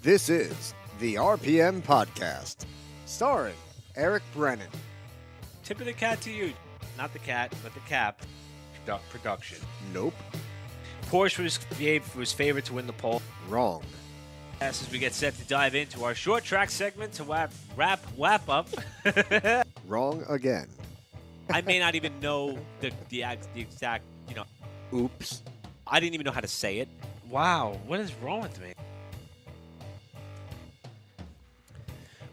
This is the RPM Podcast, starring Eric Brennan. Tip of the cat to you. Not the cat, but the cap. Production. Nope. Porsche was favored to win the pole. Wrong. As we get set to dive into our short track segment to wrap up. Wrong again. I may not even know the exact, Oops. I didn't even know how to say it. Wow, what is wrong with me?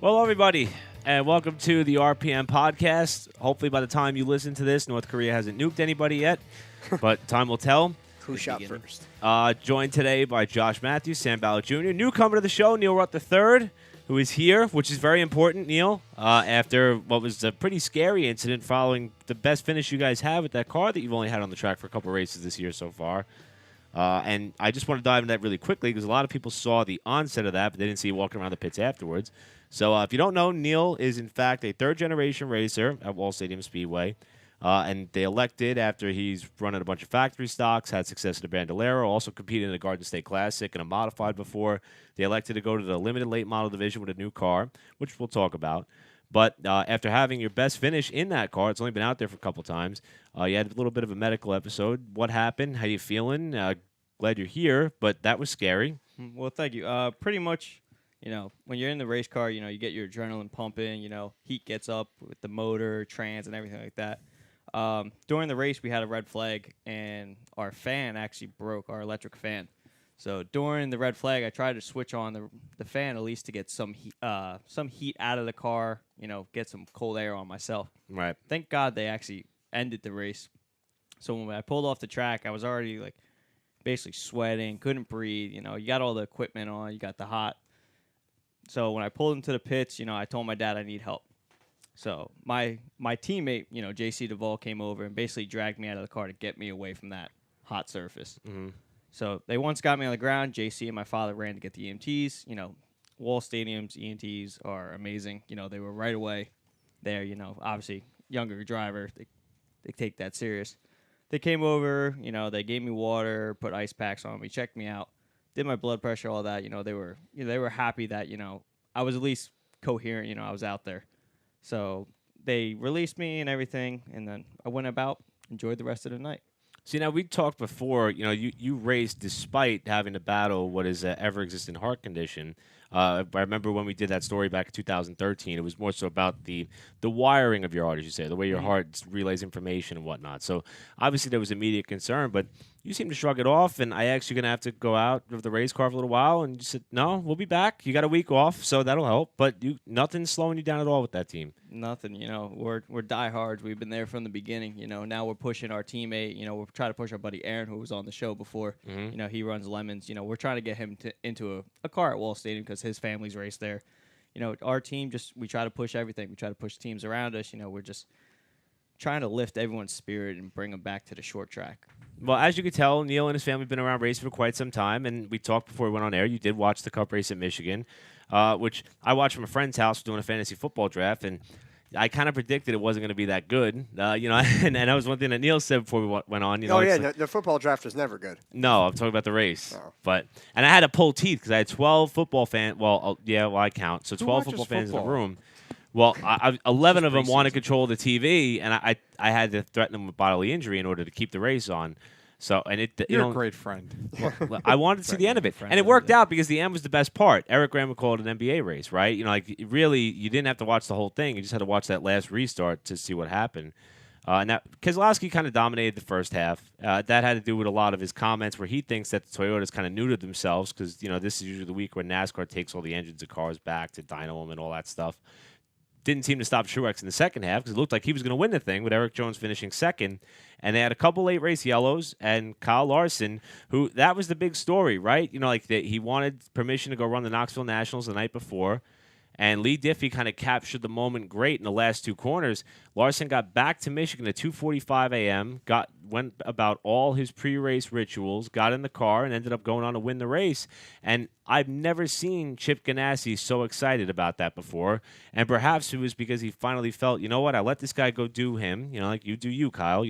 Well, everybody, and welcome to the RPM Podcast. Hopefully by the time you listen to this, North Korea hasn't nuked anybody yet, but time will tell. Who shot first? Joined today by Josh Matthews, Sam Ballard Jr., newcomer to the show, Neil Rutt III, who is here, which is very important, Neil, after what was a pretty scary incident following the best finish you guys have with that car that you've only had on the track for a couple races this year so far. And I just want to dive into that really quickly because a lot of people saw the onset of that, but they didn't see you walking around the pits afterwards. So if you don't know, Neil is, in fact, a third-generation racer at Wall Stadium Speedway. And they elected, after he's run at a bunch of factory stocks, had success at the Bandolero, also competed in the Garden State Classic and a modified before. They elected to go to the limited late model division with a new car, which we'll talk about. But after having your best finish in that car, it's only been out there for a couple times, you had a little bit of a medical episode. What happened? How you feeling? Glad you're here, but that was scary. Well, thank you. Pretty much, when you're in the race car, you get your adrenaline pumping, heat gets up with the motor, trans, and everything like that. During the race, we had a red flag, and our fan actually broke, our electric fan. So during the red flag, I tried to switch on the fan at least to get some heat out of the car, get some cold air on myself. Right. Thank God they actually ended the race. So when I pulled off the track, I was already basically sweating, couldn't breathe. You got all the equipment on, you got the hot. So when I pulled into the pits, I told my dad I need help. So my teammate, JC Duvall, came over and basically dragged me out of the car to get me away from that hot surface. Mm-hmm. So they once got me on the ground. JC and my father ran to get the EMTs. Wall Stadium's EMTs are amazing. They were right away there. Obviously younger driver, they take that serious. They came over. They gave me water, put ice packs on me, checked me out, did my blood pressure, all that. They were happy that I was at least coherent. I was out there. So they released me and everything, and then I went about, enjoyed the rest of the night. See, now we talked before, you raced despite having to battle what is an ever-existent heart condition. I remember when we did that story back in 2013, it was more so about the wiring of your heart, as you say, the way your heart relays information and whatnot. So obviously there was immediate concern, but you seem to shrug it off, and I asked you going to have to go out of the race car for a little while, and you said, no, we'll be back. You got a week off, so that'll help, but nothing's slowing you down at all with that team. Nothing, we're diehards. We've been there from the beginning. Now we're pushing our teammate. We're trying to push our buddy Aaron, who was on the show before. Mm-hmm. He runs Lemons. We're trying to get him into a car at Wall Stadium because his family's raced there. Our team we try to push everything. We try to push teams around us. We're just trying to lift everyone's spirit and bring them back to the short track. Well, as you can tell, Neil and his family have been around racing for quite some time, and we talked before we went on air. You did watch the Cup race at Michigan, which I watched from a friend's house doing a fantasy football draft, and I kind of predicted it wasn't going to be that good, and that was one thing that Neil said before we went on. The football draft is never good. No, I'm talking about the race. Oh. And I had to pull teeth because I had 12 football fans. Well, I count. So 12 football fans in the room. Well, 11 of them wanted control of the TV, and I had to threaten them with bodily injury in order to keep the race on. So, and you're a great friend. Well, I wanted to see the end of it, and it worked out because the end was the best part. Eric Graham would call it an NBA race, right? Really, you didn't have to watch the whole thing; you just had to watch that last restart to see what happened. And that Keselowski kind of dominated the first half. That had to do with a lot of his comments where he thinks that the Toyotas kind of neutered themselves because this is usually the week where NASCAR takes all the engines of cars back to dyno them and all that stuff. Didn't seem to stop Truex in the second half because it looked like he was going to win the thing with Eric Jones finishing second. And they had a couple late race yellows and Kyle Larson, who that was the big story, right? He wanted permission to go run the Knoxville Nationals the night before. And Lee Diffie kind of captured the moment great in the last two corners. Larson got back to Michigan at 2:45 a.m., went about all his pre-race rituals, got in the car, and ended up going on to win the race. And I've never seen Chip Ganassi so excited about that before. And perhaps it was because he finally felt, you know what, I let this guy go do him, like you do you, Kyle,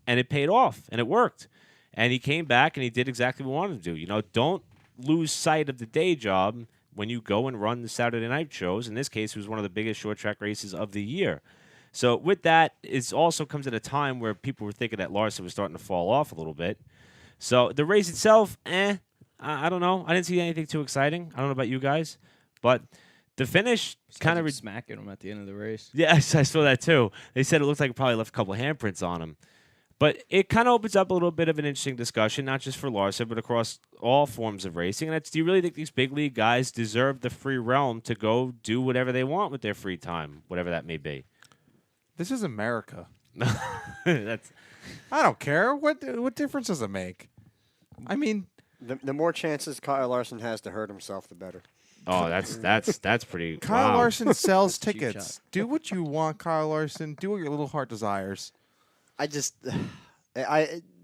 and it paid off, and it worked. And he came back, and he did exactly what we wanted him to do. Don't lose sight of the day job when you go and run the Saturday night shows. In this case, it was one of the biggest short track races of the year. So with that, it also comes at a time where people were thinking that Larson was starting to fall off a little bit. So the race itself, I don't know. I didn't see anything too exciting. I don't know about you guys, but the finish kind of smacking him at the end of the race. Yeah, I saw that too. They said it looked like it probably left a couple of handprints on him. But it kind of opens up a little bit of an interesting discussion, not just for Larson, but across all forms of racing. And that's, do you really think these big league guys deserve the free realm to go do whatever they want with their free time, whatever that may be? This is America. That's. I don't care. What difference does it make? I mean, the more chances Kyle Larson has to hurt himself, the better. Oh, that's pretty. Kyle wow. Larson sells tickets. Do what you want, Kyle Larson. Do what your little heart desires. I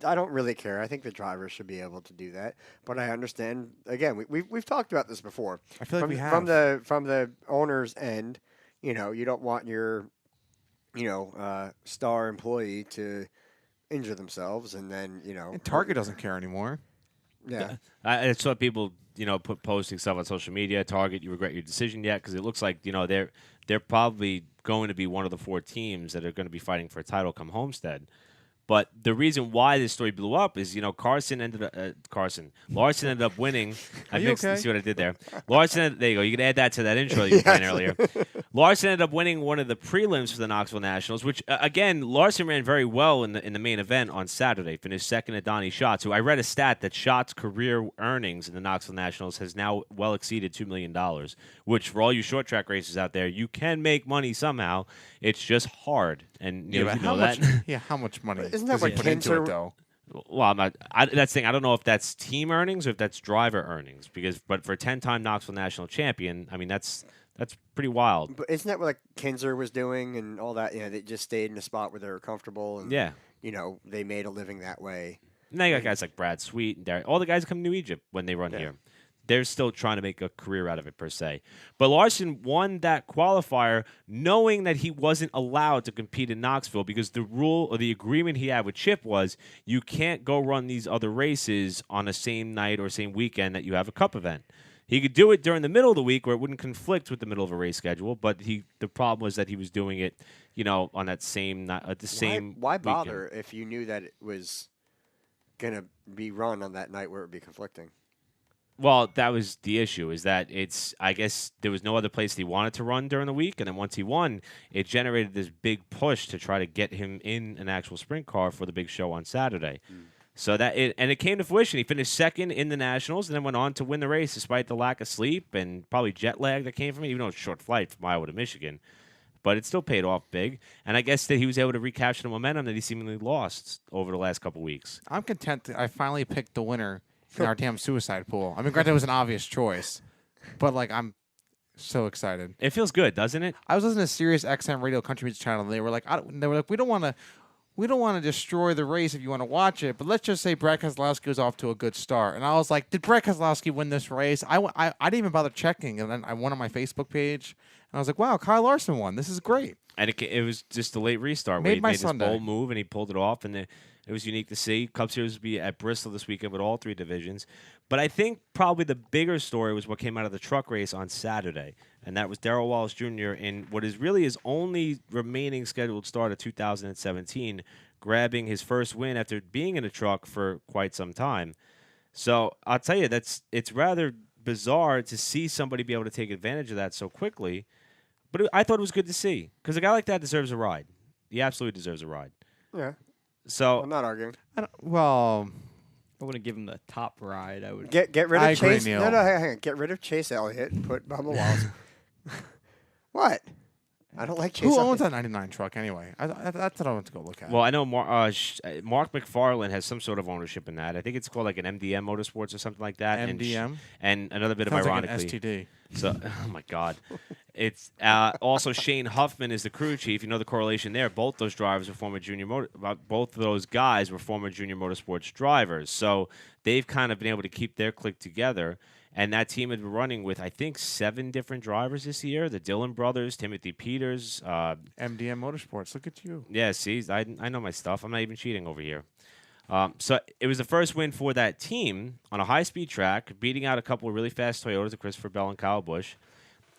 don't really care. I think the drivers should be able to do that, but I understand. Again, we've talked about this before. I feel like we have from the owner's end. You know, you don't want your star employee to injure themselves, and then And Target doesn't care anymore. Yeah, I saw people posting stuff on social media. Target, you regret your decision yet? Because it looks like they're probably going to be one of the 4 teams that are going to be fighting for a title come Homestead. But the reason why this story blew up is, Larson ended up winning. Are you okay? See what I did there? Larson, there you go. You can add that to that intro you were playing earlier. Larson ended up winning one of the prelims for the Knoxville Nationals, which, again, Larson ran very well in the main event on Saturday. Finished second to Donnie Schatz, who I read a stat that Schatz's career earnings in the Knoxville Nationals has now well exceeded $2 million, which for all you short track racers out there, you can make money somehow. It's just hard. And you know that. How much money? Isn't that what put into it, though? Well, that's the thing. I don't know if that's team earnings or if that's driver earnings. But for a 10-time Knoxville national champion, I mean that's pretty wild. But isn't that what Kinzer was doing and all that? They just stayed in a spot where they were comfortable, and they made a living that way. And then you got guys like Brad Sweet and Derek. All the guys come to New Egypt when they run here. They're still trying to make a career out of it, per se. But Larson won that qualifier knowing that he wasn't allowed to compete in Knoxville because the rule or the agreement he had with Chip was you can't go run these other races on the same night or same weekend that you have a cup event. He could do it during the middle of the week where it wouldn't conflict with the middle of a race schedule, but the problem was that he was doing it, on that same Why bother weekend. if you knew that it was going to be run on that night where it would be conflicting? Well, that was the issue, is that I guess there was no other place he wanted to run during the week, and then once he won, it generated this big push to try to get him in an actual sprint car for the big show on Saturday. So it came to fruition. He finished second in the Nationals and then went on to win the race despite the lack of sleep and probably jet lag that came from it, even though it's a short flight from Iowa to Michigan. But it still paid off big, and I guess that he was able to recapture the momentum that he seemingly lost over the last couple weeks. I'm content that I finally picked the winner in our damn suicide pool. I mean, granted, it was an obvious choice, but I'm so excited. It feels good, doesn't it? I was listening to Sirius XM Radio Country Music Channel, and they were like, we don't want to destroy the race if you want to watch it, but let's just say Brad Keselowski was off to a good start. And I was like, did Brad Keselowski win this race? I didn't even bother checking, and then I went on my Facebook page, and I was like, wow, Kyle Larson won. This is great. And it was just a late restart where he made this bold move, and he pulled it off, and it was unique to see. Cup Series will be at Bristol this weekend with all 3 divisions. But I think probably the bigger story was what came out of the truck race on Saturday, and that was Darrell Wallace Jr. in what is really his only remaining scheduled start of 2017, grabbing his first win after being in a truck for quite some time. So I'll tell you, it's rather bizarre to see somebody be able to take advantage of that so quickly. But I thought it was good to see because a guy like that deserves a ride. He absolutely deserves a ride. Yeah. So I'm not arguing. I wouldn't give him the top ride. I would get rid of Chase. Neil. No, hang on. Get rid of Chase Elliott and put Bubba Wallace. What? I don't like Chase. Who Elliott. owns that 99 truck anyway? That's what I want to go look at. Well, I know Mark McFarland has some sort of ownership in that. I think it's called like an MDM Motorsports or something like that. MDM? And another bit Sounds of like ironically. an STD. So, oh my God. It's also Shane Huffman is the crew chief. You know the correlation there. Both those drivers are both of those guys were former junior motorsports drivers. So they've kind of been able to keep their clique together. And that team had been running with, I think, 7 different drivers this year. The Dillon brothers, Timothy Peters. MDM Motorsports. Look at you. Yeah, see, I know my stuff. I'm not even cheating over here. So it was the first win for that team on a high-speed track, beating out a couple of really fast Toyotas of Christopher Bell and Kyle Busch.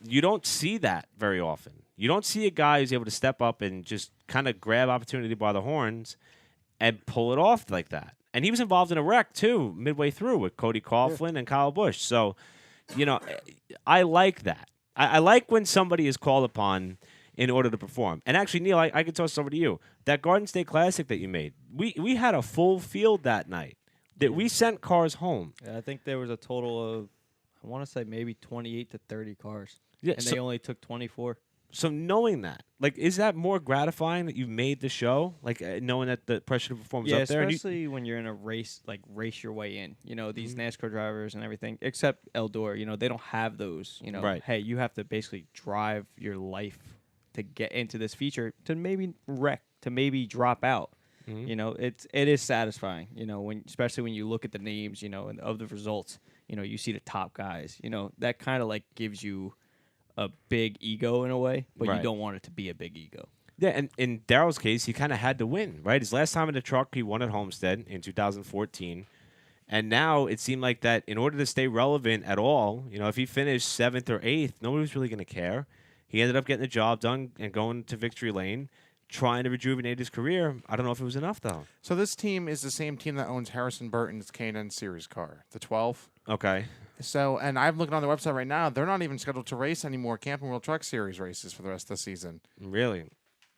You don't see that very often. You don't see a guy who's able to step up and just kind of grab opportunity by the horns and pull it off like that. And he was involved in a wreck, too, midway through with Cody Coughlin and Kyle Busch. So, I like that. I like when somebody is called upon in order to perform. And actually, Neil, I could toss this over to you. That Garden State Classic that you made, we had a full field that night that we sent cars home. Yeah, I think there was a total of, I want to say maybe 28 to 30 cars. Yeah, and they only took 24. So knowing that, is that more gratifying that you made the show? Knowing that the pressure to perform was up there? Yeah, especially when you're in a race, race your way in. These NASCAR drivers and everything, except Eldor, they don't have those. Right. Hey, you have to basically drive your life to get into this feature to maybe wreck, to maybe drop out. Mm-hmm. It is satisfying. Especially when you look at the names, and of the results, you see the top guys. That kind of gives you a big ego in a way, but you don't want it to be a big ego. Yeah, and in Darrell's case, he kind of had to win, right? His last time in the truck, he won at Homestead in 2014. And now it seemed like that in order to stay relevant at all, if he finished 7th or 8th, nobody was really going to care. He ended up getting the job done and going to victory lane, trying to rejuvenate his career. I don't know if it was enough, though. So this team is the same team that owns Harrison Burton's K&N Series car, the 12. Okay. So, and I'm looking on their website right now. They're not even scheduled to race any more Camping World Truck Series races for the rest of the season. Really?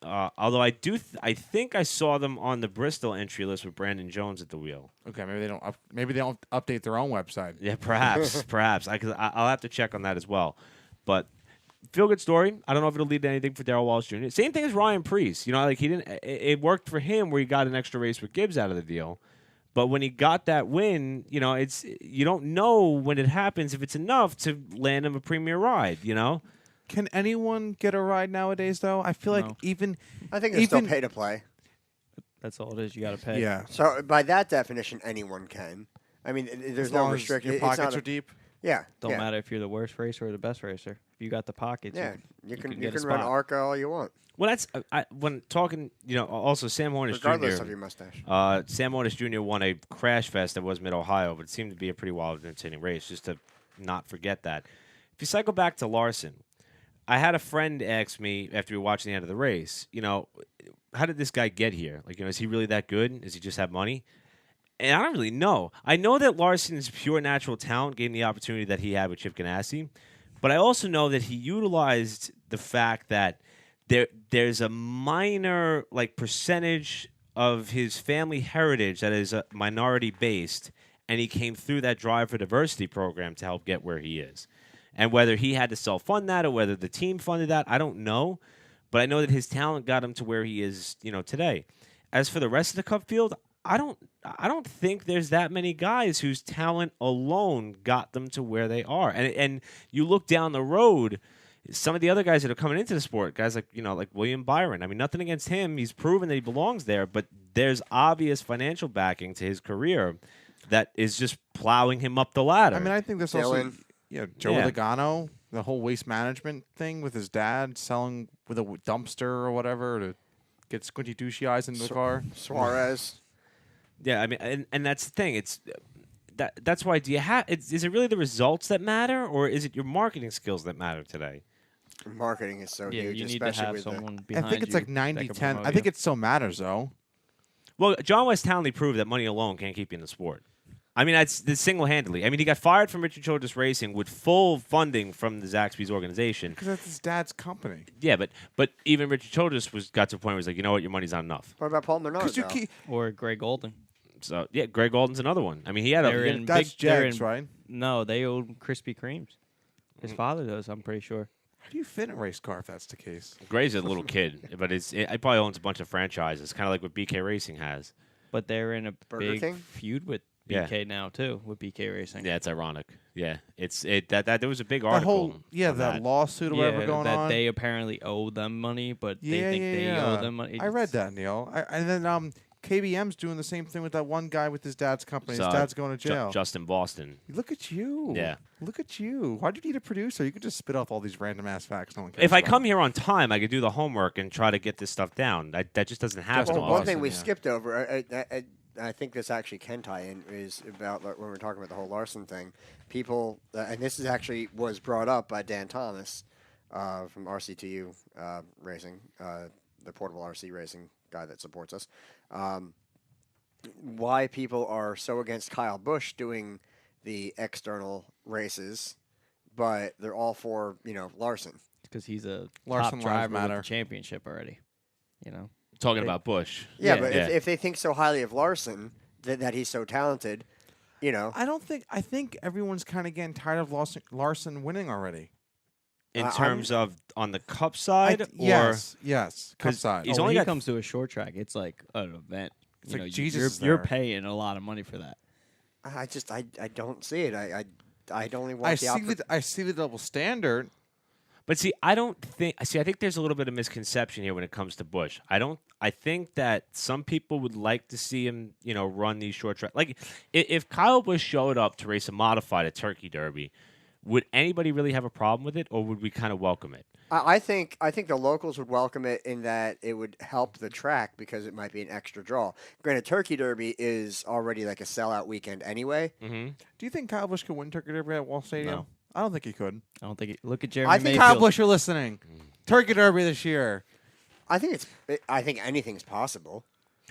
Although I do, I think I saw them on the Bristol entry list with Brandon Jones at the wheel. Okay, maybe they don't. Maybe they don't update their own website. Yeah, perhaps, perhaps. I'll have to check on that as well. But feel good story. I don't know if it'll lead to anything for Darrell Walsh Jr. Same thing as Ryan Preece. He didn't. It worked for him where he got an extra race with Gibbs out of the deal. But when he got that win, it's you don't know when it happens if it's enough to land him a premier ride. Can anyone get a ride nowadays, though? I feel like I think it's still pay to play. That's all it is. You got to pay. Yeah. So by that definition, anyone can. I mean, there's no restriction. Your pockets are deep. Yeah. Don't matter if you're the worst racer or the best racer. If you got the pockets, you can get run ARCA all you want. Well, that's when talking. Also Sam Hornish regardless Jr. of your mustache. Sam Hornish Jr. won a crash fest that was Mid-Ohio, but it seemed to be a pretty wild, entertaining race. Just to not forget that. If you cycle back to Larson, I had a friend ask me after we were watching the end of the race, how did this guy get here? Is he really that good? Does he just have money? And I don't really know. I know that Larson's pure natural talent gave him the opportunity that he had with Chip Ganassi, but I also know that he utilized the fact that there's a minor percentage of his family heritage that is minority based, and he came through that Drive for Diversity program to help get where he is. And whether he had to self-fund that or whether the team funded that, I don't know. But I know that his talent got him to where he is, today. As for the rest of the Cup field, I don't think there's that many guys whose talent alone got them to where they are. And you look down the road, some of the other guys that are coming into the sport, guys like William Byron. I mean, nothing against him. He's proven that he belongs there, but there's obvious financial backing to his career that is just plowing him up the ladder. I mean, I think there's also Joe Logano, the whole waste management thing with his dad selling with a dumpster or whatever to get squinty douchey eyes into the car. Suarez. Yeah, I mean, and that's the thing. It's that's why. Do you have? Is it really the results that matter, or is it your marketing skills that matter today? Marketing is so huge. You need to have someone behind you. I think it's 90-10. I think it still matters, though. Well, John West Townley proved that money alone can't keep you in the sport. I mean, that's single-handedly. I mean, he got fired from Richard Childress Racing with full funding from the Zaxby's organization. Because that's his dad's company. Yeah, but even Richard Childress got to a point where he was like, you know what, your money's not enough. What about Paul Menard? Or Greg Golden. So, yeah, Greg Golden's another one. I mean, he had that's Jags, right? No, they own Krispy Kremes. His father does, I'm pretty sure. How do you fit in a race car if that's the case? Gray's a little kid, but he probably owns a bunch of franchises, kind of like what BK Racing has. But they're in a Burger big King? feud with BK now, too, with BK Racing. Yeah, it's ironic. Yeah, that there was a big article. That lawsuit or whatever going that on. They apparently owe them money, but they think they owe them money. I read that, Neil. And then KBM's doing the same thing with that one guy with his dad's company. His dad's going to jail. Justin Boston. Look at you. Yeah. Look at you. Why do you need a producer? You could just spit off all these random ass facts. No one cares if I about. come here on time, I could do the homework and try to get this stuff down. That just doesn't happen. Well, one thing we skipped over, I think this actually can tie in, is about when we're talking about the whole Larson thing. People, and this is actually was brought up by Dan Thomas from RCTU Racing, the portable RC racing guy that supports us. Why people are so against Kyle Busch doing the external races, but they're all for Larson. Because he's a Larson top driver matter. with the championship already. Talking about Busch. Yeah, but if they think so highly of Larson, that he's so talented, I think everyone's kind of getting tired of Larson winning already. In terms of on the Cup side? Yes, Cup 'cause side. he's when only he got- comes to a short track, it's like an event. It's like Jesus is you're there. paying a lot of money for that. I don't see it. I only want I see the double standard. But see, I think there's a little bit of misconception here when it comes to Busch. I think that some people would like to see him, run these short track. Like, if Kyle Busch showed up to race a modified at Turkey Derby, would anybody really have a problem with it, or would we kind of welcome it? I think the locals would welcome it in that it would help the track because it might be an extra draw. Granted, Turkey Derby is already like a sellout weekend anyway. Mm-hmm. Do you think Kyle Busch could win Turkey Derby at Wall Stadium? No. I don't think he could. I don't think. Look at Jeremy I think Mayfield. Kyle Busch, you're listening. Turkey Derby this year. I think anything's possible.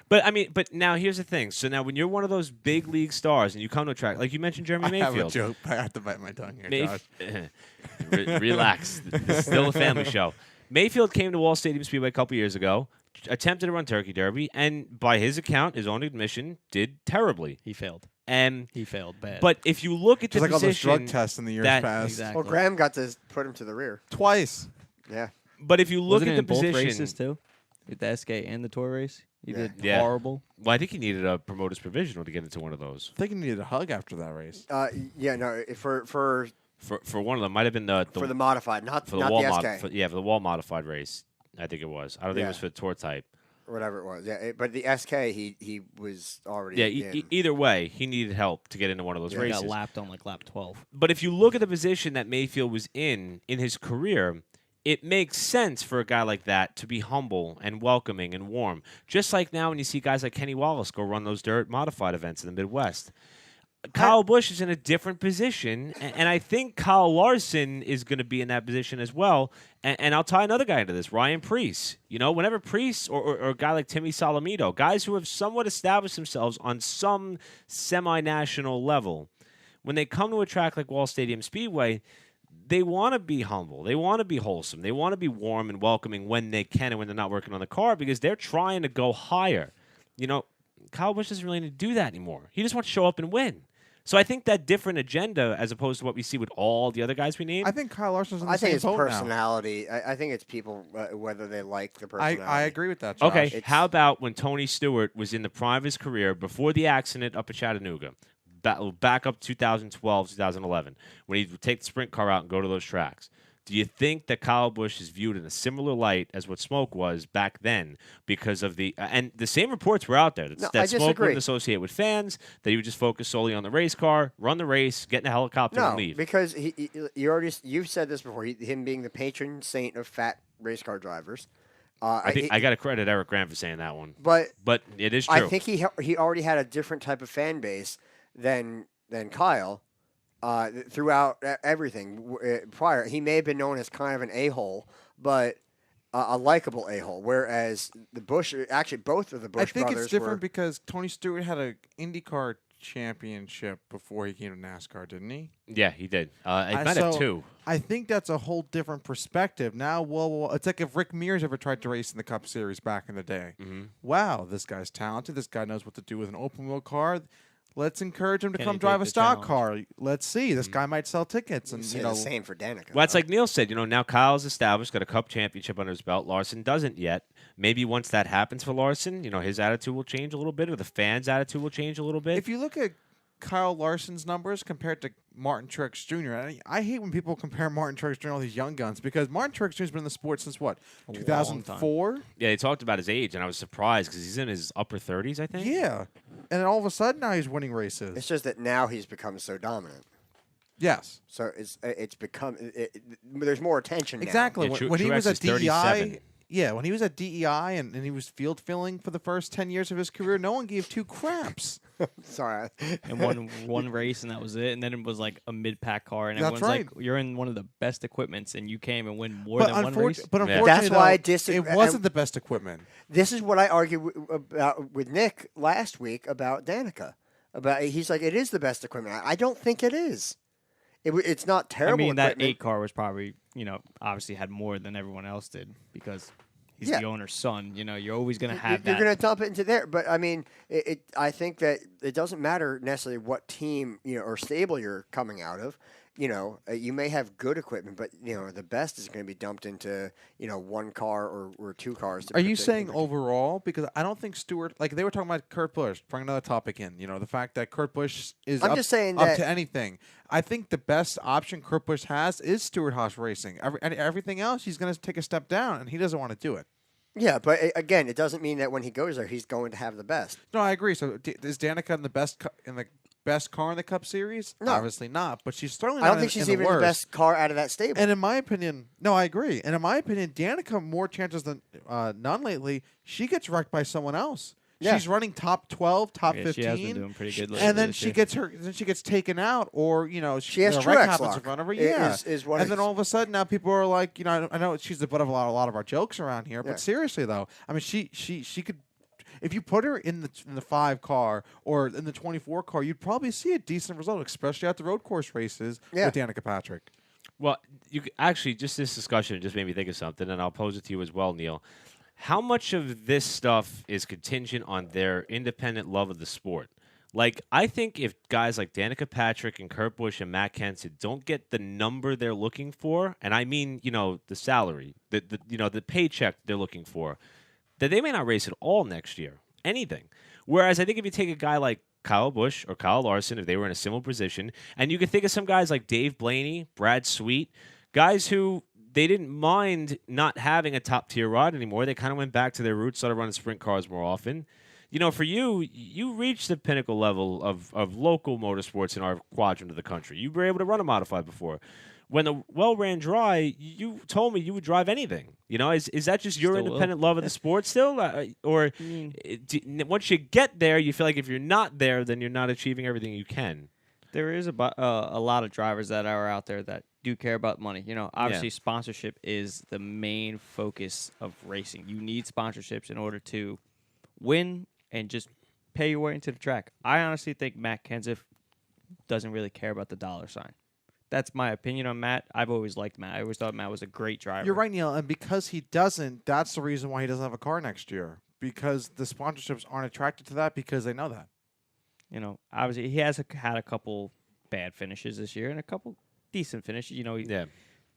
But now here's the thing. So now when you're one of those big league stars and you come to a track, like you mentioned Jeremy Mayfield. I have a joke. I have to bite my tongue here, Josh. Relax. This is still a family show. Mayfield came to Wall Stadium Speedway a couple years ago, attempted to run Turkey Derby, and by his account, his own admission, did terribly. He failed. And he failed bad. But if you look at Just the like all those position, drug tests in the years past. Exactly. Well, Graham got to put him to the rear. Twice. Yeah. But if you look Wasn't at it the in both position, races too, with the SK and the tour race, he did Yeah. horrible. Well, I think he needed a promoter's provisional to get into one of those. I think he needed a hug after that race. Yeah, no, for one of them might have been the modified, not for the not wall the mod, SK. for the wall modified race. I think it was. I don't think it was for the tour type. Whatever it was. Yeah, but the SK he was already. Yeah, either way, he needed help to get into one of those He races. got lapped on like lap 12. But if you look at the position that Mayfield was in his career, it makes sense for a guy like that to be humble and welcoming and warm. Just like now when you see guys like Kenny Wallace go run those dirt modified events in the Midwest. Kyle Busch is in a different position, and I think Kyle Larson is going to be in that position as well. And I'll tie another guy into this, Ryan Preece. Whenever Preece or a guy like Timmy Solomito, guys who have somewhat established themselves on some semi-national level, when they come to a track like Wall Stadium Speedway, they want to be humble. They want to be wholesome. They want to be warm and welcoming when they can and when they're not working on the car because they're trying to go higher. Kyle Busch doesn't really need to do that anymore. He just wants to show up and win. So I think that different agenda, as opposed to what we see with all the other guys we named. I think Kyle Larson's in the I think same it's boat personality. I think it's people whether they like the personality. I agree with that, Josh. Okay, how about when Tony Stewart was in the prime of his career before the accident up at Chattanooga, back up 2012, 2011, when he'd take the sprint car out and go to those tracks? Do you think that Kyle Busch is viewed in a similar light as what Smoke was back then because of and the same reports were out there that Smoke wouldn't associate with fans, that he would just focus solely on the race car, run the race, get in a helicopter and leave? Because you've said this before, him being the patron saint of fat race car drivers. I got to credit Eric Graham for saying that one. But it is true. I think he already had a different type of fan base than Kyle. Throughout everything prior, he may have been known as kind of an a-hole, but a likable a-hole. Whereas the Busch, actually, both of the Busch brothers. I think it's different because Tony Stewart had an IndyCar championship before he came to NASCAR, didn't he? Yeah, he did. He might have two. I think that's a whole different perspective. Now, well, it's like if Rick Mears ever tried to race in the Cup Series back in the day. Mm-hmm. Wow, this guy's talented. This guy knows what to do with an open wheel car. Let's encourage him to Can come he drive take a the stock challenge? car. Let's see. This guy might sell tickets, and the same for Danica. Well, it's like Neil said. Now Kyle's established, got a Cup championship under his belt. Larson doesn't yet. Maybe once that happens for Larson, his attitude will change a little bit, or the fans' attitude will change a little bit. If you look at Kyle Larson's numbers compared to Martin Truex Jr., I hate when people compare Martin Truex Jr. and all these young guns because Martin Truex Jr. has been in the sport since what, 2004? Yeah, they talked about his age, and I was surprised because he's in his upper 30s, I think. Yeah, and then all of a sudden now he's winning races. It's just that now he's become so dominant. Yes. So it's become there's more attention now. Exactly. Yeah, when he was Truex at is 37. DEI, when he was at DEI and he was field filling for the first 10 years of his career, no one gave two craps. Sorry. And one race, and that was it. And then it was like a mid-pack car, and That's everyone's right. like, "You're in one of the best equipments, and you came and win more than one race." But Yeah. unfortunately, That's why I though, disagree. it wasn't the best equipment. This is what I argued about with Nick last week about Danica. He's like, it is the best equipment. I don't think it is. It's not I terrible mean, that equipment. 8 car was probably, obviously had more than everyone else did because he's Yeah. the owner's son. You're always going to have You're that. going to dump it into there. But, I mean, I think that it doesn't matter necessarily what team or stable you're coming out of. You may have good equipment, but, the best is going to be dumped into, one car or two cars. Are you saying overall? Because I don't think Stewart, like they were talking about Kurt Busch, bring another topic in, the fact that Kurt Busch is I'm up, just saying up that- to anything. I think the best option Kurt Busch has is Stewart Haas Racing. Everything else, he's going to take a step down, and he doesn't want to do it. Yeah, but again, it doesn't mean that when he goes there, he's going to have the best. No, I agree. So is Danica in the best car in the Cup Series? No. Obviously not. But she's certainly. I don't not think in she's the even the worst. best car out of that stable. And in my opinion, no, I agree. And in my opinion, Danica more chances than none lately. She gets wrecked by someone else. Yeah. She's running top 12, top Yeah, 15. she has been doing pretty good lately and then this she year. gets taken out, or She has a wreck Truex happens luck. in front of her. It Yeah, is what and then it's- all of a sudden now people are like, I know she's the butt of a lot of our jokes around here, Yeah. but seriously though, I mean she could. If you put her in the 5 car or in the 24 car, you'd probably see a decent result, especially at the road course races with Danica Patrick. Well, actually, just this discussion just made me think of something, and I'll pose it to you as well, Neil. How much of this stuff is contingent on their independent love of the sport? Like, I think if guys like Danica Patrick and Kurt Busch and Matt Kenseth don't get the number they're looking for, and I mean, the salary, the paycheck they're looking for, that they may not race at all next year. Anything. Whereas I think if you take a guy like Kyle Busch or Kyle Larson, if they were in a similar position, and you could think of some guys like Dave Blaney, Brad Sweet, guys who they didn't mind not having a top-tier rod anymore. They kind of went back to their roots, started running sprint cars more often. For you reached the pinnacle level of local motorsports in our quadrant of the country. You were able to run a modified before. When the well ran dry, you told me you would drive anything. Is that just your Still independent love of the sport still? Or once you get there, you feel like if you're not there, then you're not achieving everything you can? There is a lot of drivers that are out there that do care about money. Obviously, sponsorship is the main focus of racing. You need sponsorships in order to win and just pay your way into the track. I honestly think Matt Kenseth doesn't really care about the dollar sign. That's my opinion on Matt. I've always liked Matt. I always thought Matt was a great driver. You're right, Neil. And because he doesn't, that's the reason why he doesn't have a car next year. Because the sponsorships aren't attracted to that because they know that. Obviously, he has had a couple bad finishes this year and a couple decent finishes.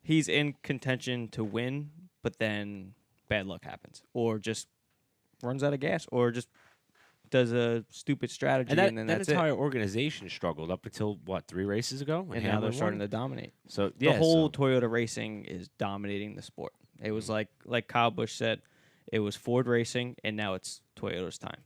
He's in contention to win, but then bad luck happens. Or just runs out of gas. Or just does a stupid strategy, and then that that's entire it. organization struggled up until, 3 races ago? And now they're starting to dominate. So The whole Toyota racing is dominating the sport. It was like Kyle Busch said, it was Ford racing, and now it's Toyota's time.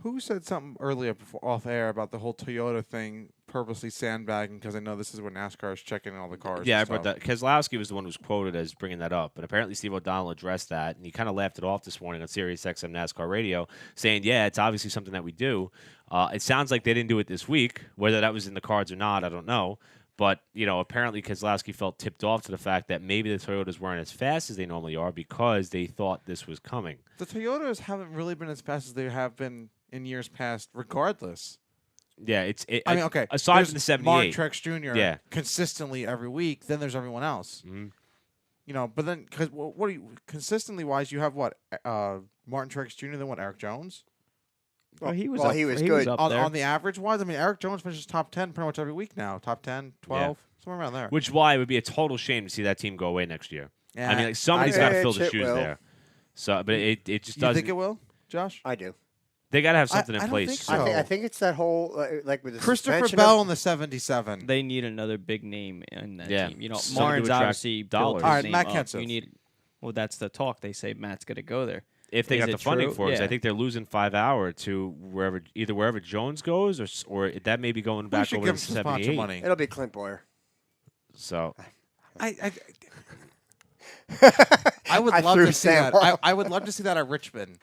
Who said something earlier off air about the whole Toyota thing purposely sandbagging? Because I know this is when NASCAR is checking all the cars. Yeah, I and brought stuff. that. Keselowski was the one who was quoted as bringing that up. And apparently Steve O'Donnell addressed that, and he kind of laughed it off this morning on Sirius XM NASCAR Radio, saying, yeah, it's obviously something that we do. It sounds like they didn't do it this week. Whether that was in the cards or not, I don't know. But, apparently Keselowski felt tipped off to the fact that maybe the Toyotas weren't as fast as they normally are because they thought this was coming. The Toyotas haven't really been as fast as they have been in years past, regardless. Yeah, I mean, okay. Aside there's from the 78. Martin Truex Jr. Yeah. consistently every week. Then there's everyone else. Mm-hmm. But then because what do you consistently wise? You have what Martin Truex Jr. Then what Eric Jones? Well, he was well, up, he was he good. Was up On, there. on the average wise, I mean, Eric Jones finishes top 10 pretty much every week now. Top 10, 12, somewhere around there. Which is why it would be a total shame to see that team go away next year. Yeah, I mean, somebody's got to fill the it shoes will. there. So, but it just You doesn't. think it will, Josh? I do. They got to have something I in don't place. think so. I think it's that whole like with the Christopher suspension Bell of- in the 77. They need another big name in that Yeah. team. Somebody to Martin's attract obviously dollars. built All his right, name Matt up. Kenseth. You need. Well, that's the talk. They say Matt's going to go there. If they Is got it the funding true? for it, 'cause I Yeah. think they're losing 5 hour to wherever Jones goes, or that may be going We back should over give to him some sponsor 78. money. It'll be Clint Boyer. So I would I love threw to see Sam that. off. I would love to see that at Richmond.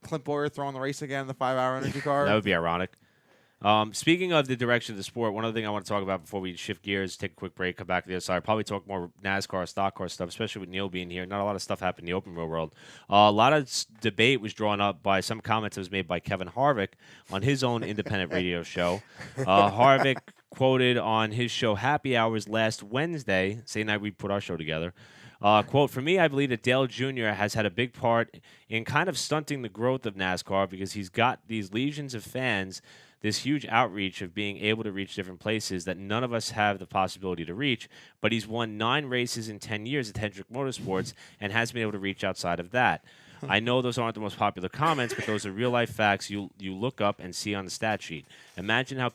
Clint Boyer throwing the race again in the 5-hour energy car. That would be ironic. Speaking of the direction of the sport, one other thing I want to talk about before we shift gears, take a quick break, come back to the other side, probably talk more NASCAR, stock car stuff, especially with Neil being here. Not a lot of stuff happened in the open wheel world. A lot of debate was drawn up by some comments that was made by Kevin Harvick on his own independent radio show. Harvick quoted on his show Happy Hours last Wednesday, same night we put our show together. Quote, for me, I believe that Dale Jr. has had a big part in kind of stunting the growth of NASCAR because he's got these legions of fans, this huge outreach of being able to reach different places that none of us have the possibility to reach. But he's won 9 races in 10 years at Hendrick Motorsports and has been able to reach outside of that. I know those aren't the most popular comments, but those are real-life facts you look up and see on the stat sheet. Imagine how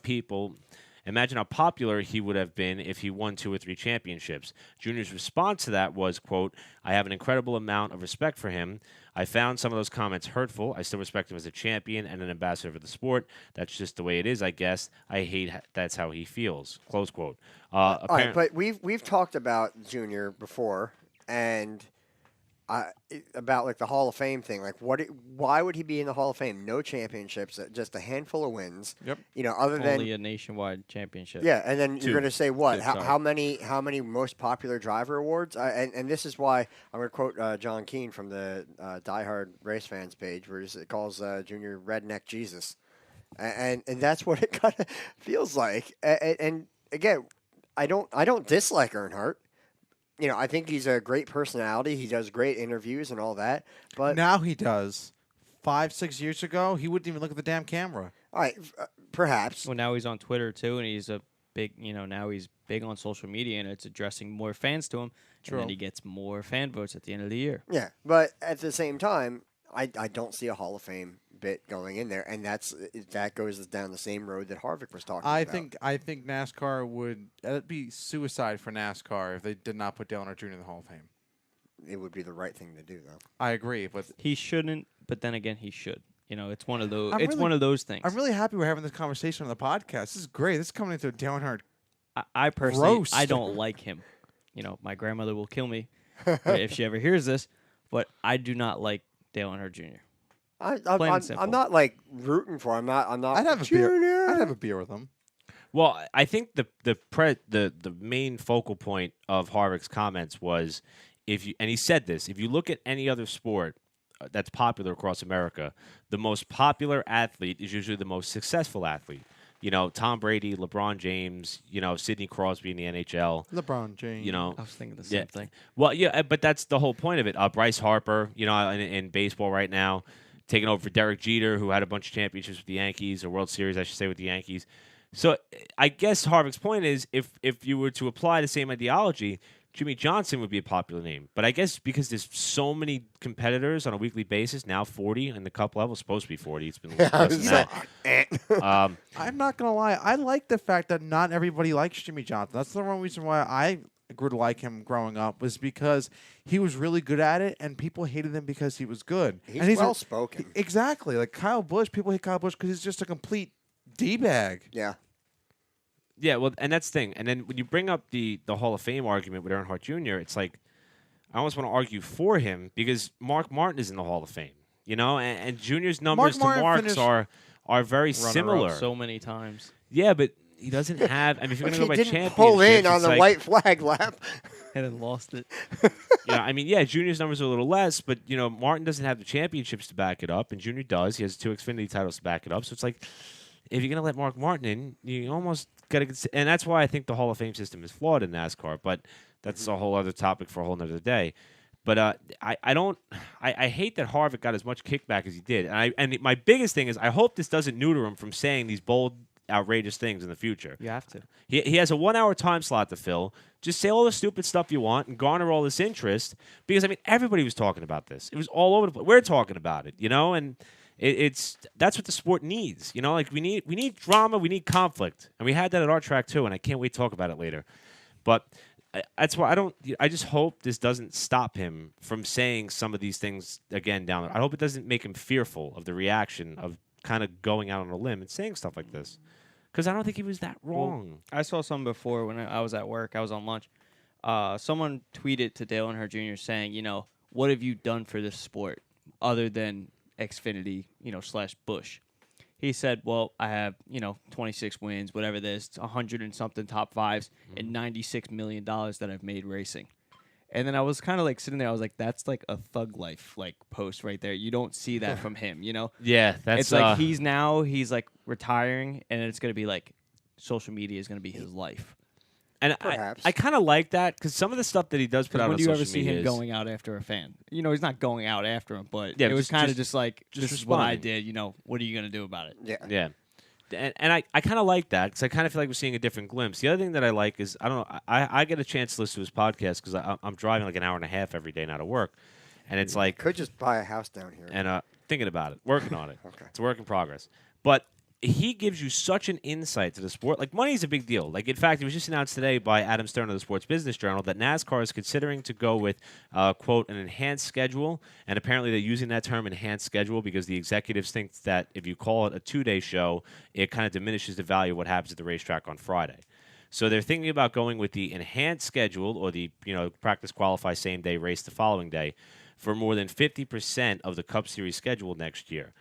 popular he would have been if he won 2 or 3 championships. Junior's response to that was, quote, I have an incredible amount of respect for him. I found some of those comments hurtful. I still respect him as a champion and an ambassador for the sport. That's just the way it is, I guess. I hate that's how he feels, close quote. All right, but we've talked about Junior before, and about like the Hall of Fame thing. Like, why would he be in the Hall of Fame? No championships, just a handful of wins. Yep. Other than Only a nationwide championship. yeah, and then you're going to say what? 2, How many most popular driver awards? And this is why I'm going to quote John Keane from the Die Hard Race Fans page, where it calls Junior Redneck Jesus, and that's what it kind of feels like. And again, I don't dislike Earnhardt. I think he's a great personality. He does great interviews and all that. But Now he does. 5-6 years ago, he wouldn't even look at the damn camera. all right, perhaps. Well, now he's on Twitter too, and he's a big, now he's big on social media, and it's addressing more fans to him. True. And then he gets more fan votes at the end of the year. Yeah, but at the same time, I don't see a Hall of Fame bit going in there, and that goes down the same road that Harvick was talking about. I think NASCAR would it'd be suicide for NASCAR if they did not put Dale Earnhardt Jr. in the Hall of Fame. It would be the right thing to do, though. I agree, but He shouldn't, but then again, he should. It's one of those. I'm It's really- one of those things. I'm really happy we're having this conversation on the podcast. This is great. This is coming into a Dale Earnhardt. I personally, Roast. I don't like him. My grandmother will kill me if she ever hears this, but I do not like Dale Earnhart Jr. Plain and simple. I'm not like rooting for him. I'm not. I'd have a Junior. beer. I'd have a beer with him. Well, I think the main focal point of Harvick's comments was and he said this, if you look at any other sport that's popular across America, the most popular athlete is usually the most successful athlete. Tom Brady, LeBron James, Sidney Crosby in the NHL. LeBron James. I was thinking the same thing. Well, yeah, but that's the whole point of it. Bryce Harper, in baseball right now, taking over for Derek Jeter, who had a bunch of championships with the Yankees, or World Series, I should say, with the Yankees. So I guess Harvick's point is if you were to apply the same ideology, Jimmy Johnson would be a popular name. But I guess because there's so many competitors on a weekly basis, now 40 in the Cup level, supposed to be 40. It's been less than that. I'm not gonna lie. I like the fact that not everybody likes Jimmy Johnson. That's the one reason why I grew to like him growing up, was because he was really good at it, and people hated him because he was good. He's well spoken. Exactly, like Kyle Busch. People hate Kyle Busch because he's just a complete d-bag. Yeah. Yeah, well, and that's the thing. And then when you bring up the Hall of Fame argument with Earnhardt Jr., it's like I almost want to argue for him because Mark Martin is in the Hall of Fame, and Junior's numbers Mark to Martin Mark's are very Runner-up similar. so many times. Yeah, but he doesn't have. I mean, if you're going to go by He didn't championships, pull in on it's the like, white flag lap. And then lost it. Junior's numbers are a little less, but Martin doesn't have the championships to back it up, and Junior does. He has 2 Xfinity titles to back it up. So it's like, if you're going to let Mark Martin in, you almost got to. And that's why I think the Hall of Fame system is flawed in NASCAR. But that's a whole other topic for a whole other day. But I hate that Harvick got as much kickback as he did. And my biggest thing is I hope this doesn't neuter him from saying these bold, outrageous things in the future. You have to. He has a 1-hour time slot to fill. Just say all the stupid stuff you want and garner all this interest. Because, everybody was talking about this. It was all over the place. We're talking about it, and that's what the sport needs. We need drama, we need conflict. And we had that at our track too, and I can't wait to talk about it later. But that's why I just hope this doesn't stop him from saying some of these things again down there. I hope it doesn't make him fearful of the reaction of kind of going out on a limb and saying stuff like this. Because I don't think he was that wrong. Well, I saw some before when I was at work. I was on lunch. someone tweeted to Dale Earnhardt Jr. saying, what have you done for this sport other than Xfinity, / Busch? He said, well, I have, 26 wins, whatever this, 100 and something top fives, and $96 million that I've made racing. And then I was kind of like sitting there. I was like, that's like a thug life like post right there. You don't see that from him, Yeah, that's It's like he's like retiring, and it's going to be like social media is going to be his life. And I kind of like that because some of the stuff that he does put out on social media. When do you ever see him going out after a fan? He's not going out after him, but yeah, it was kind of just like, this is what I responding. did. What are you going to do about it? Yeah. And I kind of like that because I kind of feel like we're seeing a different glimpse. The other thing that I like is, I don't know, I get a chance to listen to his podcast because I'm driving like an hour and a half every day now to work. And it's like... Could just buy a house down here. And thinking about it, working on it. Okay. It's a work in progress. But he gives you such an insight to the sport. Like, money is a big deal. Like, in fact, it was just announced today by Adam Stern of the Sports Business Journal that NASCAR is considering to go with, quote, an enhanced schedule. And apparently they're using that term enhanced schedule because the executives think that if you call it a 2-day show, it kind of diminishes the value of what happens at the racetrack on Friday. So they're thinking about going with the enhanced schedule or the, practice qualify same day, race the following day for more than 50% of the Cup Series schedule next year.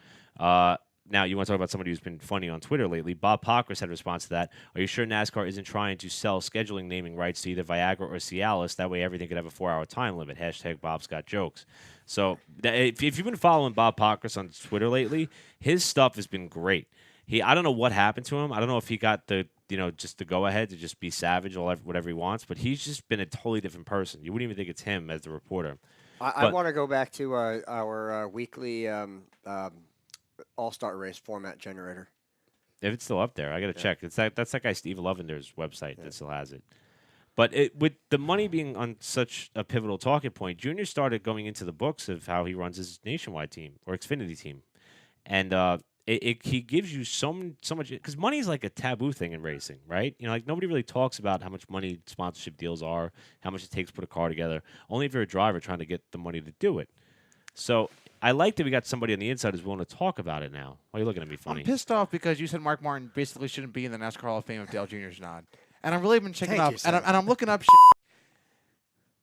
Now, you want to talk about somebody who's been funny on Twitter lately. Bob Pockris had a response to that. Are you sure NASCAR isn't trying to sell scheduling naming rights to either Viagra or Cialis? That way everything could have a 4-hour time limit. # Bob's got jokes. So if you've been following Bob Pockris on Twitter lately, his stuff has been great. I don't know what happened to him. I don't know if he got the just the go-ahead to just be savage or whatever he wants, but he's just been a totally different person. You wouldn't even think it's him as the reporter. I want to go back to our weekly All-Star Race format generator. If it's still up there, I got to check. That's that guy Steve Lovender's website that still has it. But with the money being on such a pivotal talking point, Junior started going into the books of how he runs his nationwide team or Xfinity team, and he gives you so much because money is like a taboo thing in racing, right? Like nobody really talks about how much money sponsorship deals are, how much it takes to put a car together. Only if you're a driver trying to get the money to do it. So I like that we got somebody on the inside who's willing to talk about it now. Why are you looking at me funny? I'm pissed off because you said Mark Martin basically shouldn't be in the NASCAR Hall of Fame if Dale Jr.'s not. And I've really been checking up, and I'm looking up shit.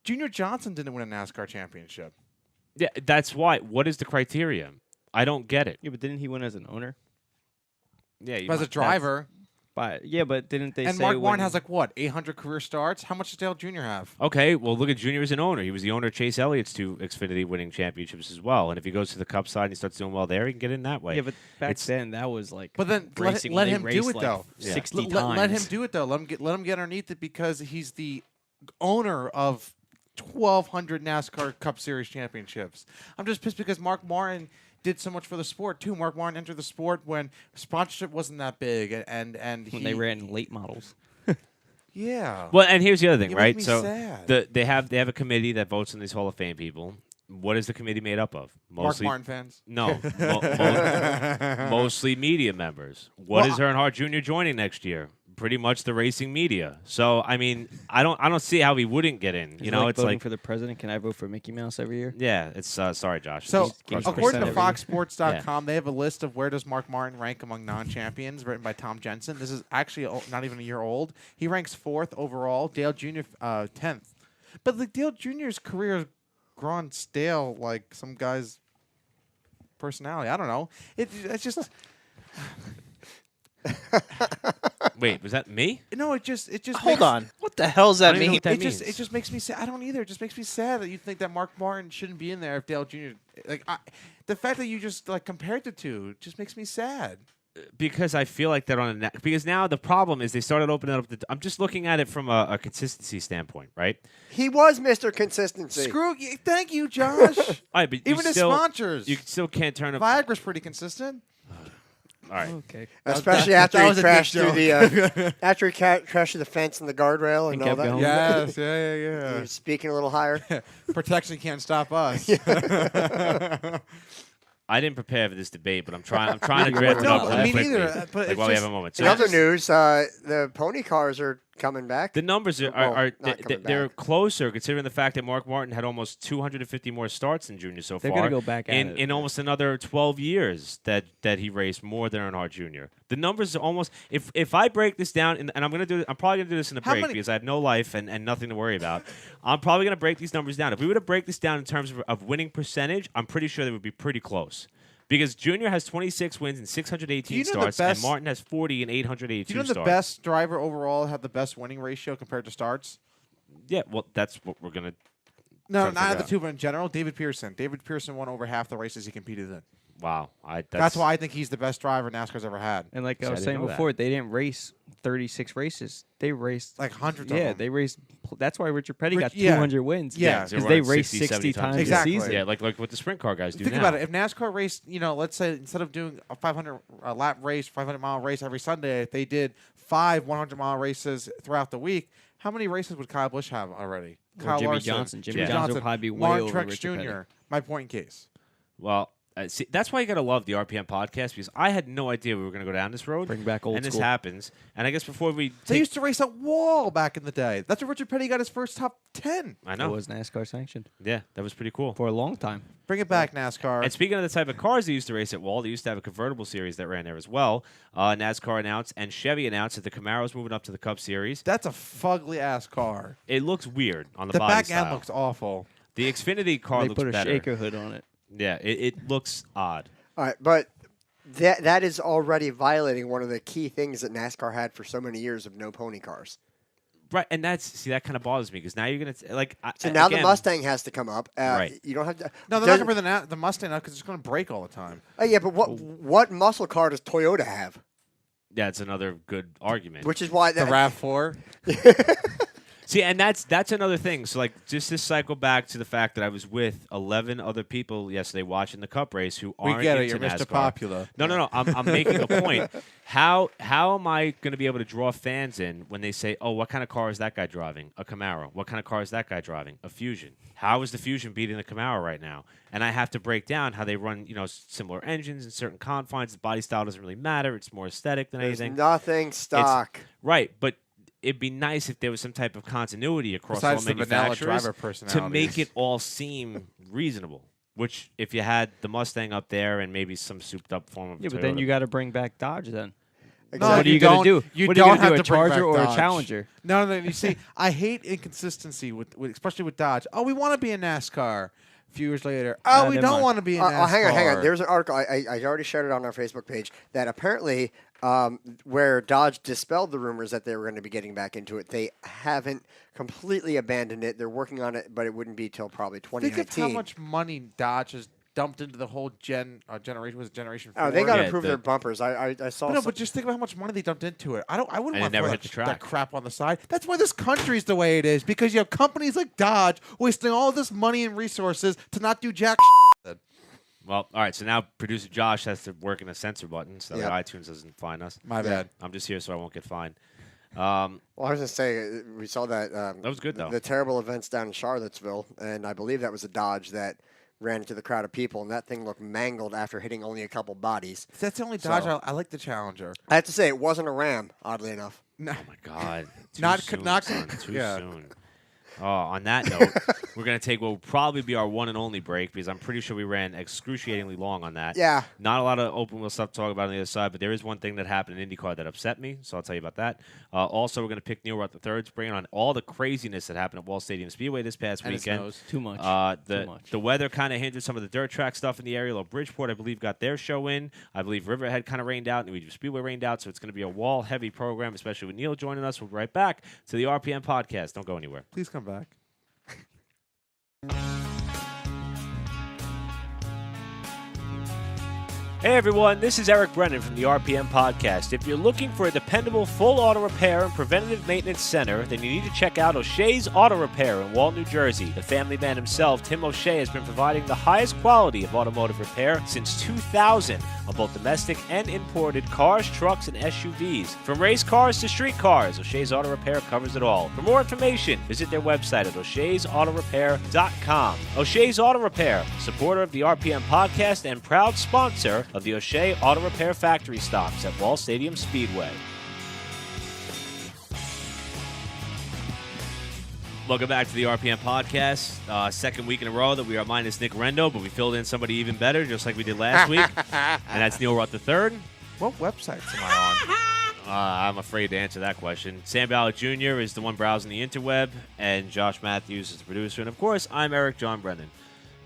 Junior Johnson didn't win a NASCAR championship. Yeah, that's why. What is the criteria? I don't get it. Yeah, but didn't he win as an owner? Yeah, as a driver. But didn't they and say Mark Martin when... has 800 career starts? How much does Dale Jr. have? Okay, well, look at Junior as an owner. He was the owner of Chase Elliott's 2 Xfinity winning championships as well. And if he goes to the Cup side and he starts doing well there, he can get in that way. Yeah, but back then that was like. But then let him do it though. 60 times. Let him do it though. Let him get underneath it because he's the owner of 1,200 NASCAR Cup Series championships. I'm just pissed because Mark Martin did so much for the sport too. Mark Martin entered the sport when sponsorship wasn't that big, and when they ran late models. Yeah. Well, and here's the other thing, You right? make me So sad. they have a committee that votes on these Hall of Fame people. What is the committee made up of? Mostly Mark Martin fans. No, mostly media members. What is Earnhardt Jr. joining next year? Pretty much the racing media. So I mean, I don't see how he wouldn't get in. It's voting like for the president. Can I vote for Mickey Mouse every year? Yeah, it's sorry, Josh. So It's according to 100%. FoxSports.com, they have a list of where does Mark Martin rank among non-champions, written by Tom Jensen. This is actually not even a year old. He ranks 4th overall. Dale Jr. 10th. But like Dale Jr.'s career has grown stale, like some guy's personality. I don't know. It's just. Wait, was that me? No, it just Hold on. What the hell does that I don't even know mean? what that it means. just makes me sad. I don't either. It just makes me sad that you think that Mark Martin shouldn't be in there if Dale Jr. The fact that you just compared the two just makes me sad. Because I feel like they're on because now the problem is they started opening up I'm just looking at it from a consistency standpoint, right? He was Mr. Consistency. Screw you. Thank you, Josh. All right, but Even his sponsors. You still can't turn up. Viagra's pretty consistent. All right. Okay. Especially after that he was a crashed good through the crashed through the fence and the guardrail and all kept that. going. Yes, He yeah. was speaking a little higher. Protection can't stop us. I didn't prepare for this debate, but I'm trying to draft it No, up me quickly, neither, but like it's while we just- have a moment. In So other news, the pony cars are coming back. The numbers Well, are not coming they're back. closer considering the fact that Mark Martin had almost 250 more starts than Junior so They're far. gonna go back at in it. in almost another 12 years that he raced more than Earnhardt Jr. The numbers are almost. If I break this down, and I'm gonna do it, I'm probably gonna do this in a How break many- because I have no life and nothing to worry about. I'm probably gonna break these numbers down. If we were to break this down in terms of winning percentage, I'm pretty sure they would be pretty close. Because Junior has 26 wins and 618 you know the starts, and best- Martin has 40 and 882 Do you know the starts. best driver overall have the best winning ratio compared to starts? Yeah, well, that's what we're gonna. No, Trying to not figure the out. two, but in general, David Pearson. David Pearson won over half the races he competed in. Wow, That's why I think he's the best driver NASCAR's ever had. And like See, I I was didn't saying know that. before, they didn't race 36 races. They raced Like hundreds of Yeah, them. they raced. That's why Richard Petty got yeah. 200 wins. Yeah, because they're they running raced 60, 60 times Exactly. a season. Yeah, like what the sprint car guys do Think now. about it. If NASCAR raced, let's say instead of doing a 500 lap race, 500-mile race every Sunday, if they did 5 100-mile races throughout the week, how many races would Kyle Busch have already? Or Kyle Jimmy Larson, Johnson. Jimmy Yeah. Johnson would probably be way Martin over Truex Richard Petty. Jr. My point in case. Well, see, that's why you got to love the RPM podcast because I had no idea we were going to go down this road. Bring back old and this school. happens. And I guess before we They take, used to race at Wall back in the day. That's where Richard Petty got his first top 10. I It know. was NASCAR sanctioned Yeah, that was pretty cool. for a long time. Bring it back, NASCAR. And speaking of the type of cars they used to race at Wall, they used to have a convertible series that ran there as well. NASCAR announced and Chevy announced that the Camaro's moving up to the Cup Series. That's a fugly-ass car. It looks weird on the The body back style. end looks awful. The Xfinity car They looks put a better. shaker hood on it. Yeah, it looks odd. All right, but that is already violating one of the key things that NASCAR had for so many years of no pony cars. Right, and that kind of bothers me because now you're gonna So now the again, Mustang has to come up. Right. You don't have to. No, they're not going to bring the Mustang up because it's going to break all the time. Oh yeah, but what muscle car does Toyota have? Yeah, it's another good argument. Which is why The RAV4. See, and that's another thing. So, like, just to cycle back to the fact that I was with 11 other people yesterday watching the Cup race who We aren't get it. into You're Mr. NASCAR. Popular. No. I'm making a point. How am I going to be able to draw fans in when they say, "Oh, what kind of car is that guy driving? A Camaro. What kind of car is that guy driving? A Fusion. How is the Fusion beating the Camaro right now?" And I have to break down how they run, similar engines in certain confines. The body style doesn't really matter. It's more aesthetic than There's anything. nothing stock. Right, but it'd be nice if there was some type of continuity across Besides all the vanilla manufacturers driver to personalities. make it all seem reasonable. Which, if you had the Mustang up there and maybe some souped-up form of Yeah, Toyota. but then you got to bring back Dodge then. No, What are you don't- going to do? You What are you don't gonna do, have a to bring Charger back or a Dodge. Challenger? No. You see, I hate inconsistency with especially with Dodge. Oh, we want to be in NASCAR. A few years later, oh, we never don't mind. want to be in NASCAR. Hang on. There's an article I already shared it on our Facebook page that apparently where Dodge dispelled the rumors that they were going to be getting back into it, they haven't completely abandoned it. They're working on it, but it wouldn't be till probably 2019. Think of how much money Dodge has dumped into the whole generation. Was it Generation 4? Oh, they got to Yeah, improve the- their bumpers. I saw. But no, some- but just think about how much money they dumped into it. I wouldn't And want it never to hit the track. that crap on the side. That's why this country's the way it is, because you have companies like Dodge wasting all this money and resources to not do jack. Well, all right, so now producer Josh has to work in a censor button so Yep. that iTunes doesn't find us. My bad. I'm just here so I won't get fined. Well, I was going to say we saw that. That was good, though. The terrible events down in Charlottesville, and I believe that was a Dodge that ran into the crowd of people, and that thing looked mangled after hitting only a couple bodies. That's the only Dodge So- I like. The Challenger. I have to say, it wasn't a Ram, oddly enough. No. Oh, my God. Too Not- soon, not- son. Too yeah. soon. Oh, on that note, we're going to take what will probably be our one and only break because I'm pretty sure we ran excruciatingly long on that. Yeah. Not a lot of open wheel stuff to talk about on the other side, but there is one thing that happened in IndyCar that upset me, so I'll tell you about that. Also, we're going to pick Neil Rutt III to bring on all the craziness that happened at Wall Stadium Speedway this past And it weekend. snows. Too much. The Too much. the weather kind of hindered some of the dirt track stuff in the area. Although Bridgeport, I believe, got their show in. I believe Riverhead kind of rained out, and New Egypt Speedway rained out. So it's going to be a wall-heavy program, especially with Neil joining us. We'll be right back to the RPM podcast. Don't go anywhere. Please come back. Hey everyone, this is Eric Brennan from the RPM Podcast. If you're looking for a dependable full auto repair and preventative maintenance center, then you need to check out O'Shea's Auto Repair in Wall, New Jersey. The family man himself, Tim O'Shea, has been providing the highest quality of automotive repair since 2000 on both domestic and imported cars, trucks, and SUVs. From race cars to street cars, O'Shea's Auto Repair covers it all. For more information, visit their website at o'shea'sautorepair.com. O'Shea's Auto Repair, supporter of the RPM Podcast and proud sponsor of the O'Shea Auto Repair factory stops at Wall Stadium Speedway. Welcome back to the RPM podcast. Second week in a row that we are minus Nick Rendo, but we filled in somebody even better, just like we did last week, and that's Neil Rutt III. What websites am I on? I'm afraid to answer that question. Sam Ballard Jr. is the one browsing the interweb, and Josh Matthews is the producer. And, of course, I'm Eric John Brennan.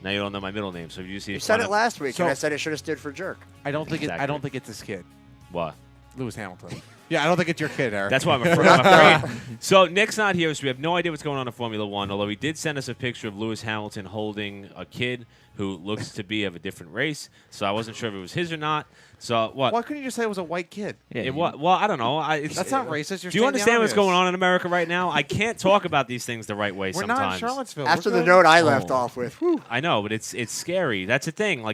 Now you don't know my middle name, so if you see You said it last week, So- and I said it should have stood for jerk. I don't think Exactly. I don't think it's this kid, What? Lewis Hamilton. Yeah, I don't think it's your kid, Eric. That's why I'm afraid. So Nick's not here, so we have no idea what's going on in Formula One, although he did send us a picture of Lewis Hamilton holding a kid who looks to be of a different race. So I wasn't sure if it was his or not. So what? Why couldn't you just say it was a white kid? It was, well, I don't know. That's not racist. You're Do you stating understand the what's obvious. going on in America right now? I can't talk about these things the right way We're sometimes. not in Charlottesville. After We're the good. note I left off with, whew. I know, but it's scary. That's the thing.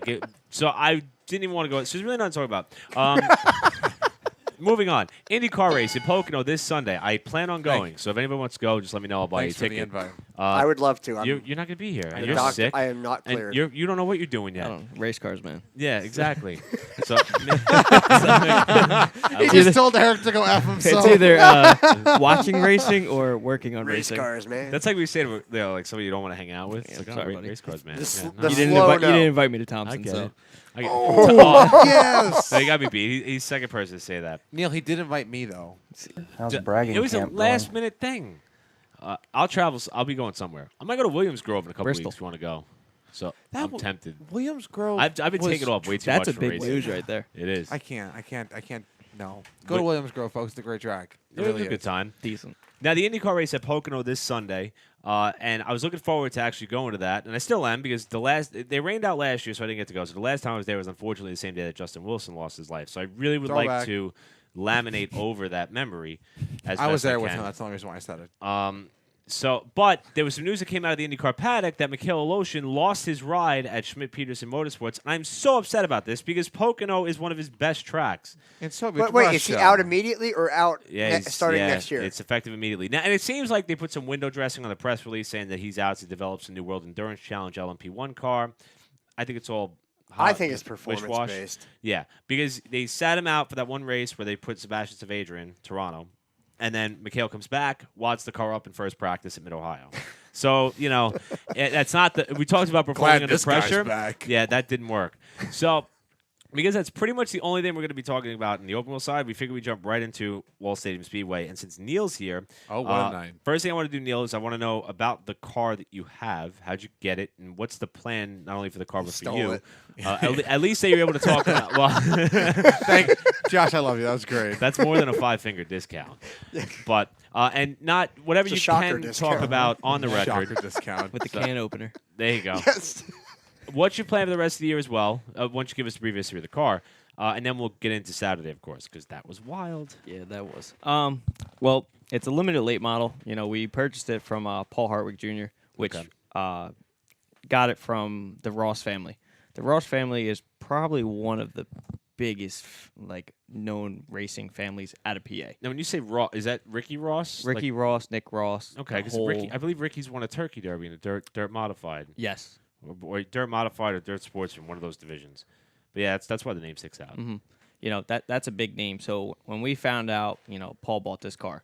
So I didn't even want to go. So there's really nothing to talk about. Moving on. IndyCar race in Pocono this Sunday. I plan on going. So if anybody wants to go, just let me know. I'll buy Thanks you for a the ticket. invite. I would love to. You're not going to be here. And the you're doctor- sick. I am not And cleared. you don't know what you're doing I yet. don't know. Race cars, man. Yeah, exactly. So He just told Eric to go F himself. It's either watching racing or working on Race racing. cars, man. that's like we say to like somebody you don't want to hang out with. It's Yeah, like, oh, sorry, buddy. race cars, man. The sl- Yeah, the no. You didn't, Slow invite, you no. didn't invite me to I Thompson, get so it. I get it. Yes. So you got me beat. He's second person to say that. Neil, he did invite me though. How's bragging It was a camp last going? minute thing. I'll travel. I'll be going somewhere. I might go to Williams Grove in a couple Bristol. weeks. If you want to go? So That I'm w- tempted. Williams Grove. I've been was- taking off way too that's much a for big racing. news right there. It is. I can't. No. Go to But- Williams Grove, folks. It's a great track. It was really a good is. time. Decent. Now the IndyCar race at Pocono this Sunday, and I was looking forward to actually going to that, and I still am because they rained out last year, so I didn't get to go. So the last time I was there was unfortunately the same day that Justin Wilson lost his life. So I really would like Throwback. to laminate over that memory. As I was best there with can. him. That's the only reason why I said it. But there was some news that came out of the IndyCar paddock that Mikhail Aloshin lost his ride at Schmidt-Peterson Motorsports. And I'm so upset about this because Pocono is one of his best tracks. In Soviet But wait, is he Russia. out immediately or out He's- starting yeah, next year? It's effective immediately. Now, and it seems like they put some window dressing on the press release saying that he's out to develop some new World Endurance Challenge LMP1 car. I think it's all I think it's wish-wash. performance-based. Yeah, because they sat him out for that one race where they put Sebastian Saavedra in Toronto. And then Mikhail comes back, wads the car up in first practice at Mid-Ohio. So, that's not the – we talked about performing Glad under this guy's pressure. back. Yeah, that didn't work. So, because that's pretty much the only thing we're going to be talking about in the open wheel side, we figured we'd jump right into Wall Stadium Speedway. And since Neil's here – Oh, what a night. First thing I want to do, Neil, is I want to know about the car that you have. How'd you get it? And what's the plan, not only for the car, but for Stole you? it. At least say you're able to talk about – well – Josh, I love you. That was great. that's more than a 5-finger discount. But and not whatever It's a you shocker can discount. talk about on the Shocker record. discount. With the can opener. There you go. Yes. What's your plan for the rest of the year as well? Once you give us a brief history of the car, and then we'll get into Saturday, of course, because that was wild. Yeah, that was. Well, it's a limited late model. We purchased it from Paul Hartwig Jr., which Okay. got it from the Ross family. The Ross family is probably one of the biggest, known racing families out of PA. Now, when you say Ross, is that Ricky Ross? Ricky Ross, Nick Ross. Okay, the because whole- I believe Ricky's won a Turkey Derby in the dirt modified, Yes. or dirt modified or dirt sports in one of those divisions. But yeah, that's why the name sticks out. Mm-hmm. That's a big name. So when we found out, Paul bought this car,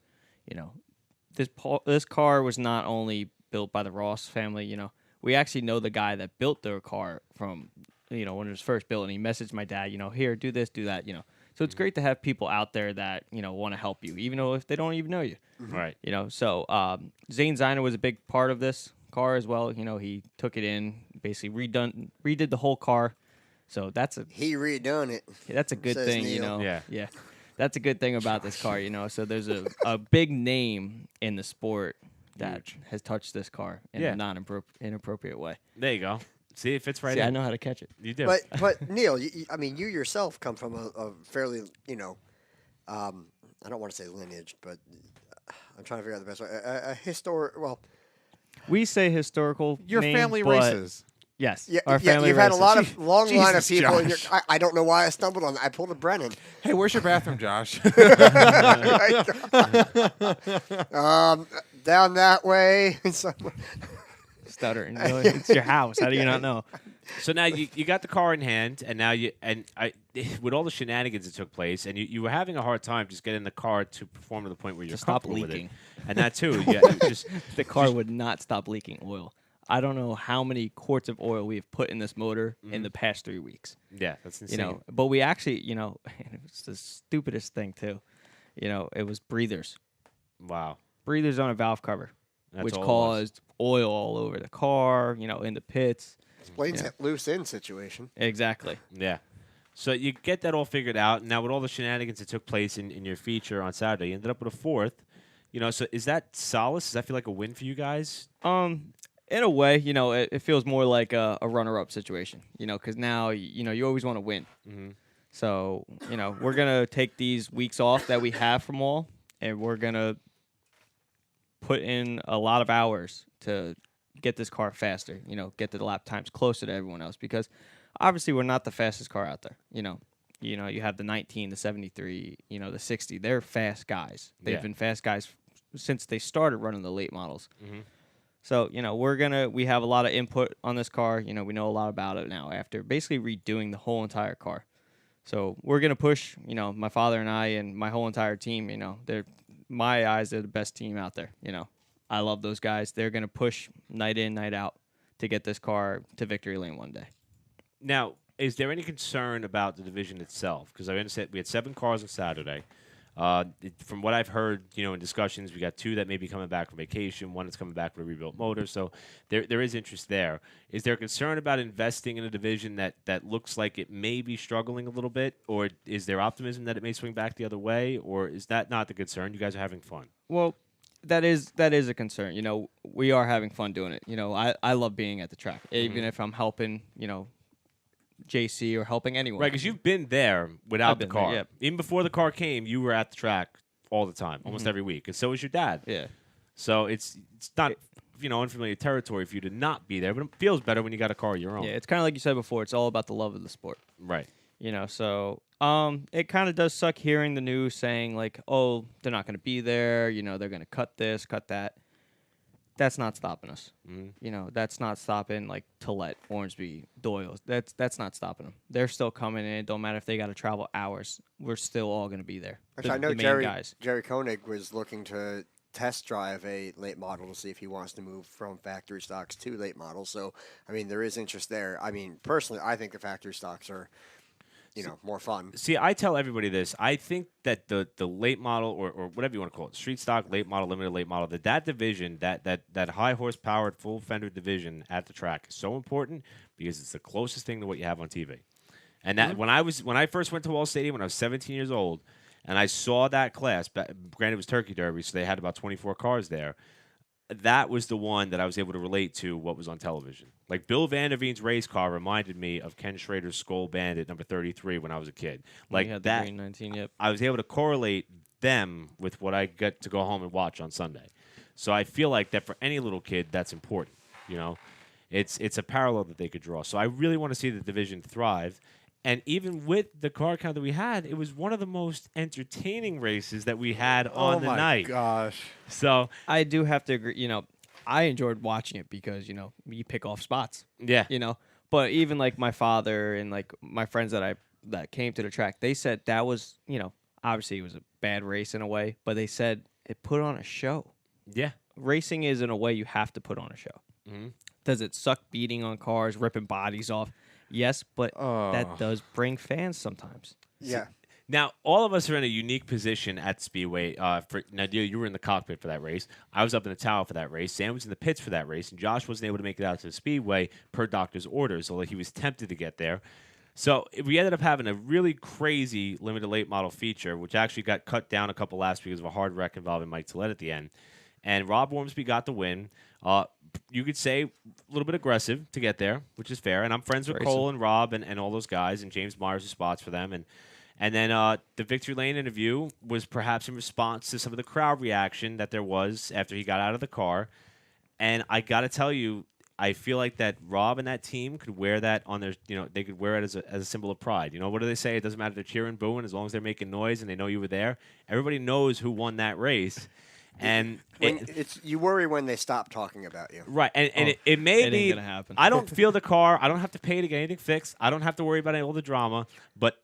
this car was not only built by the Ross family. We actually know the guy that built their car from, when it was first built, and he messaged my dad, here, do this, do that, So it's great to have people out there that, want to help you, even though if they don't even know you. Right. So Zane Ziner was a big part of this car as well. He took it in, basically redid the whole car. So that's a He redone it. good Says thing, Neil. Yeah. That's a good thing about this car, So there's a big name in the sport that has touched this car in Yeah. a inappropriate way. There you go. See, it fits right See, in. I know how to catch it. You do. But Neil, you yourself come from a fairly, I don't want to say lineage, but I'm trying to figure out the best way. A historic, well, We say historical. Your name, family but races. Yes, yeah, our yeah, family you've had a races. lot of long line of Jesus, people. In your, Josh. I don't know why I stumbled on that. I pulled a Brennan. Hey, where's your bathroom, Josh? Down that way. stuttering. It's your house. How do you not know? So now you got the car in hand, and now with all the shenanigans that took place, and you were having a hard time just getting the car to perform to the point where you're stop comfortable with it. leaking. And that too, yeah, just The car would not stop leaking oil. I don't know how many quarts of oil we have put in this motor in the past 3 weeks. yeah, that's insane. You know, but we actually, you know, it was the stupidest thing too. You know, it was breathers. Wow, Breathers on a valve cover, That's which all it was. caused oil all over the car, you know, in the pits. Explains that loose end situation. Exactly. Yeah. So you get that all figured out. Now, with all the shenanigans that took place in your feature on Saturday, you ended up with a 4th. You know, so is that solace? Does that feel like a win for you guys? In a way, you know, it feels more like a runner-up situation, you know, because now, you know, you always want to win. Mm-hmm. So, you know, we're going to take these weeks off that we have from all, and we're going to put in a lot of hours to get this car faster, you know, get the lap times closer to everyone else, because obviously we're not the fastest car out there. You know, you have the 19, the 73, you know, the 60. They're fast guys. They've been fast guys since they started running the late models. Mm-hmm. So, you know, we have a lot of input on this car. You know, we know a lot about it now after basically redoing the whole entire car. So we're going to push, you know, my father and I and my whole entire team, you know, my eyes, they're the best team out there. You know, I love those guys. They're going to push night in, night out to get this car to victory lane one day. Now, is there any concern about the division itself? Because I understand we had 7 cars on Saturday. From what I've heard, you know, in discussions, we got 2 that may be coming back from vacation, 1 that's coming back with a rebuilt motor. So there is interest there. Is there concern about investing in a division that looks like it may be struggling a little bit, or is there optimism that it may swing back the other way, or is that not the concern? You guys are having fun. Well, that is a concern. You know, we are having fun doing it. You know, I love being at the track, even if I'm helping, you know, JC or helping anyone. Right, because you've been there without the been there, car. yeah. Even before the car came, you were at the track all the time, almost every week, and so was your dad. Yeah. So it's not, you know, unfamiliar territory for you to not be there, but it feels better when you got a car of your own. Yeah, it's kind of like you said before. It's all about the love of the sport. Right. You know, so it kind of does suck hearing the news saying like, oh, they're not going to be there. You know, they're going to cut this, cut that. That's not stopping us. Mm-hmm. You know, that's not stopping like Tillett, Ormsby, Doyle. That's not stopping them. They're still coming in. It don't matter if they got to travel hours. We're still all going to be there. Actually, I know the main Jerry guys. Koenig was looking to test drive a late model to see if he wants to move from factory stocks to late models. So, I mean, there is interest there. I mean, personally, I think the factory stocks are, you know, more fun. See, I tell everybody this. I think that the late model or whatever you want to call it, street stock, late model, limited late model, that division, that high horsepowered, full fender division at the track is so important because it's the closest thing to what you have on TV. And that when I first went to Wall Stadium when I was 17 years old, and I saw that class, granted it was Turkey Derby, so they had about 24 cars there. That was the one that I was able to relate to what was on television. Like Bill Vanderveen's race car reminded me of Ken Schrader's Skoal Bandit number 33 when I was a kid. Like had that, the green 19, yep. I was able to correlate them with what I get to go home and watch on Sunday. So I feel like that for any little kid, that's important. You know, it's a parallel that they could draw. So I really want to see the division thrive. And even with the car count that we had, it was one of the most entertaining races that we had on the night. Oh, my gosh. So, I do have to agree. You know, I enjoyed watching it because, you know, you pick off spots. yeah. You know, but even like my father and like my friends that came to the track, they said that was, you know, obviously it was a bad race in a way, but they said it put on a show. Yeah. Racing is in a way you have to put on a show. Mm-hmm. Does it suck beating on cars, ripping bodies off? Yes, but that does bring fans sometimes. Yeah. Now, all of us are in a unique position at Speedway. Nadia, you were in the cockpit for that race. I was up in the tower for that race. Sam was in the pits for that race. And Josh wasn't able to make it out to the Speedway per doctor's orders, although he was tempted to get there. So we ended up having a really crazy limited late model feature, which actually got cut down a couple laps because of a hard wreck involving Mike Tillett at the end. And Rob Ormsby got the win. You could say a little bit aggressive to get there, which is fair. And I'm friends with Cole and Rob and all those guys, and James Myers who spots for them. And then the Victory Lane interview was perhaps in response to some of the crowd reaction that there was after he got out of the car. And I got to tell you, I feel like that Rob and that team could wear that on their, you know, they could wear it as a symbol of pride. You know, what do they say? It doesn't matter if they're cheering, booing, as long as they're making noise and they know you were there. Everybody knows who won that race. And you worry when they stop talking about you. right, and it may It be. ain't gonna happen. I don't feel the car. I don't have to pay to get anything fixed. I don't have to worry about all the drama. But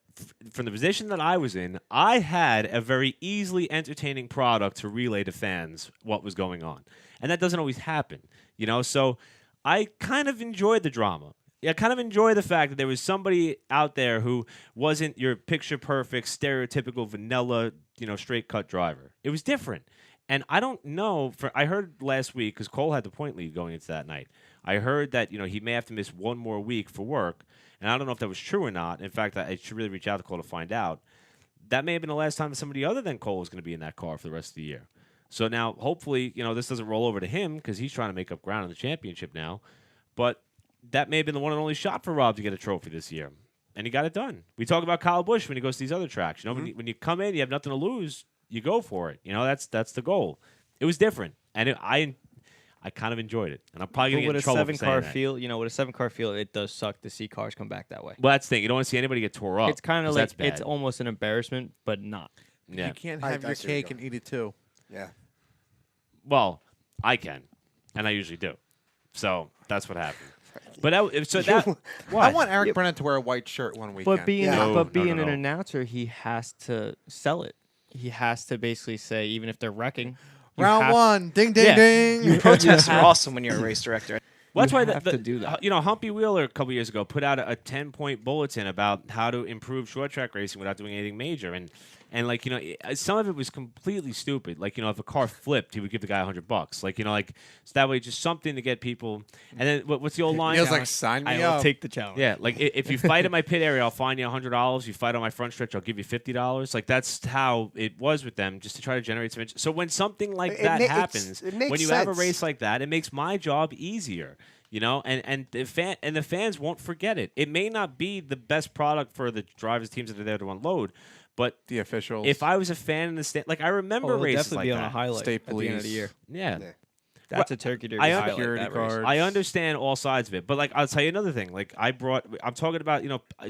from the position that I was in, I had a very easily entertaining product to relay to fans what was going on, and that doesn't always happen, So I kind of enjoyed the drama. I kind of enjoy the fact that there was somebody out there who wasn't your picture perfect, stereotypical vanilla, straight cut driver. It was different. And I don't know. I heard last week, because Cole had the point lead going into that night. I heard that he may have to miss one more week for work, and I don't know if that was true or not. In fact, I should really reach out to Cole to find out. That may have been the last time that somebody other than Cole was going to be in that car for the rest of the year. So now, hopefully, this doesn't roll over to him because he's trying to make up ground in the championship now. But that may have been the one and only shot for Rob to get a trophy this year, and he got it done. We talk about Kyle Busch when he goes to these other tracks. When you come in, you have nothing to lose. You go for it. That's the goal. It was different, and I kind of enjoyed it. And I'm probably going to get in trouble for saying that. Field, with a 7-car field, it does suck to see cars come back that way. Well, that's the thing. You don't want to see anybody get tore up. It's kind of like that's bad. it's almost an embarrassment, but not. Yeah. You can't have your cake and eat it too. Yeah. Well, I can, and I usually do. So that's what happened. But I want Eric Brennan to wear a white shirt one weekend. But being No. an announcer, he has to sell it. He has to basically say, even if they're wrecking, Round one, ding, ding, Yeah. ding. Protests are awesome when you're a race director. Well, that's why You have to do that. Humpy Wheeler a couple years ago put out a 10-point bulletin about how to improve short track racing without doing anything major, and some of it was completely stupid. Like if a car flipped, he would give the guy $100. So that way, just something to get people. And then what's the old line? He was like, "Sign me I up." will take the challenge. Yeah, like if you fight in my pit area, I'll fine you $100. You fight on my front stretch, I'll give you $50. Like that's how it was with them, just to try to generate some interest. So when something like that happens, when you have a race like that, it makes my job easier. And the fans won't forget it. It may not be the best product for the drivers, teams that are there to unload, but the officials. If I was a fan in the state, I remember races definitely like be that. on a highlight State at the end of the police. year. Yeah. That's a turkey derby I highlight. security that race. guard. I understand all sides of it, but I'll tell you another thing. I'm talking about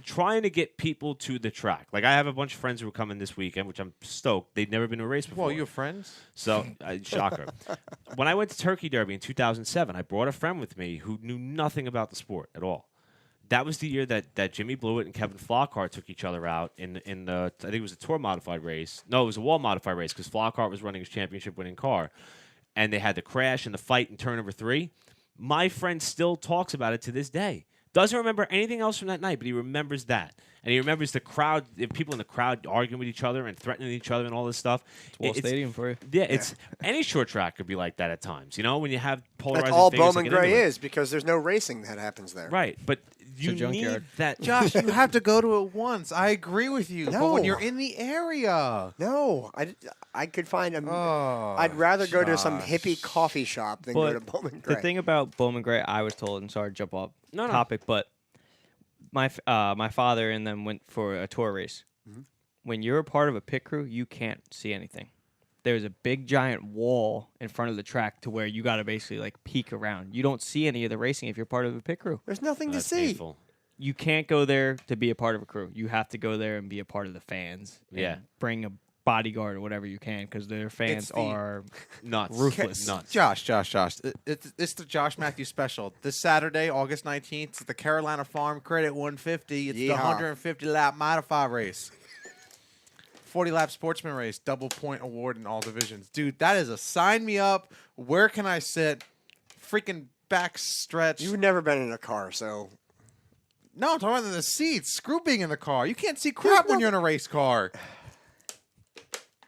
trying to get people to the track. I have a bunch of friends who are coming this weekend, which I'm stoked. They'd never been to a race before. Well, you have friends? So shocker. When I went to Turkey Derby in 2007, I brought a friend with me who knew nothing about the sport at all. That was the year that Jimmy Blewett and Kevin Flockhart took each other out in the I think it was a Tour modified race. No, it was a Wall modified race because Flockhart was running his championship winning car. And they had the crash and the fight in turn number 3. My friend still talks about it to this day. Doesn't remember anything else from that night, but he remembers that. And he remembers the crowd, people in the crowd arguing with each other and threatening each other and all this stuff. It's Wall Stadium for you. Yeah, it's any short track could be like that at times. When you have polarizing That's all figures Bowman that get Gray into it. is because there's no racing that happens there. Right, but you need junkyard. that. Josh, you have to go to it once. I agree with you. But when No. you're in the area. No, I could find a. Oh, I'd rather go to some Josh. hippie coffee shop than go to Bowman Gray. The thing about Bowman Gray, I was told, and sorry to jump off No. topic, but my father and them went for a tour race. Mm-hmm. When you're a part of a pit crew, you can't see anything. There's a big giant wall in front of the track to where you got to basically peek around. You don't see any of the racing if you're part of a pit crew. There's nothing That's to see. painful. You can't go there to be a part of a crew. You have to go there and be a part of the fans. and Yeah. bring a bodyguard or whatever you can because their fans the- are Nuts. ruthless. Nuts. Josh. It's the Josh Matthews special. This Saturday, August 19th, it's the Carolina Farm Credit 150. It's the Yeehaw. 150-lap modified race. 40-lap sportsman race, double point award in all divisions. Dude, that is a sign me up. Where can I sit? Freaking back stretch. You've never been in a car, so No, I'm talking about the seats. Screw being in the car. You can't see crap when you're in a race car.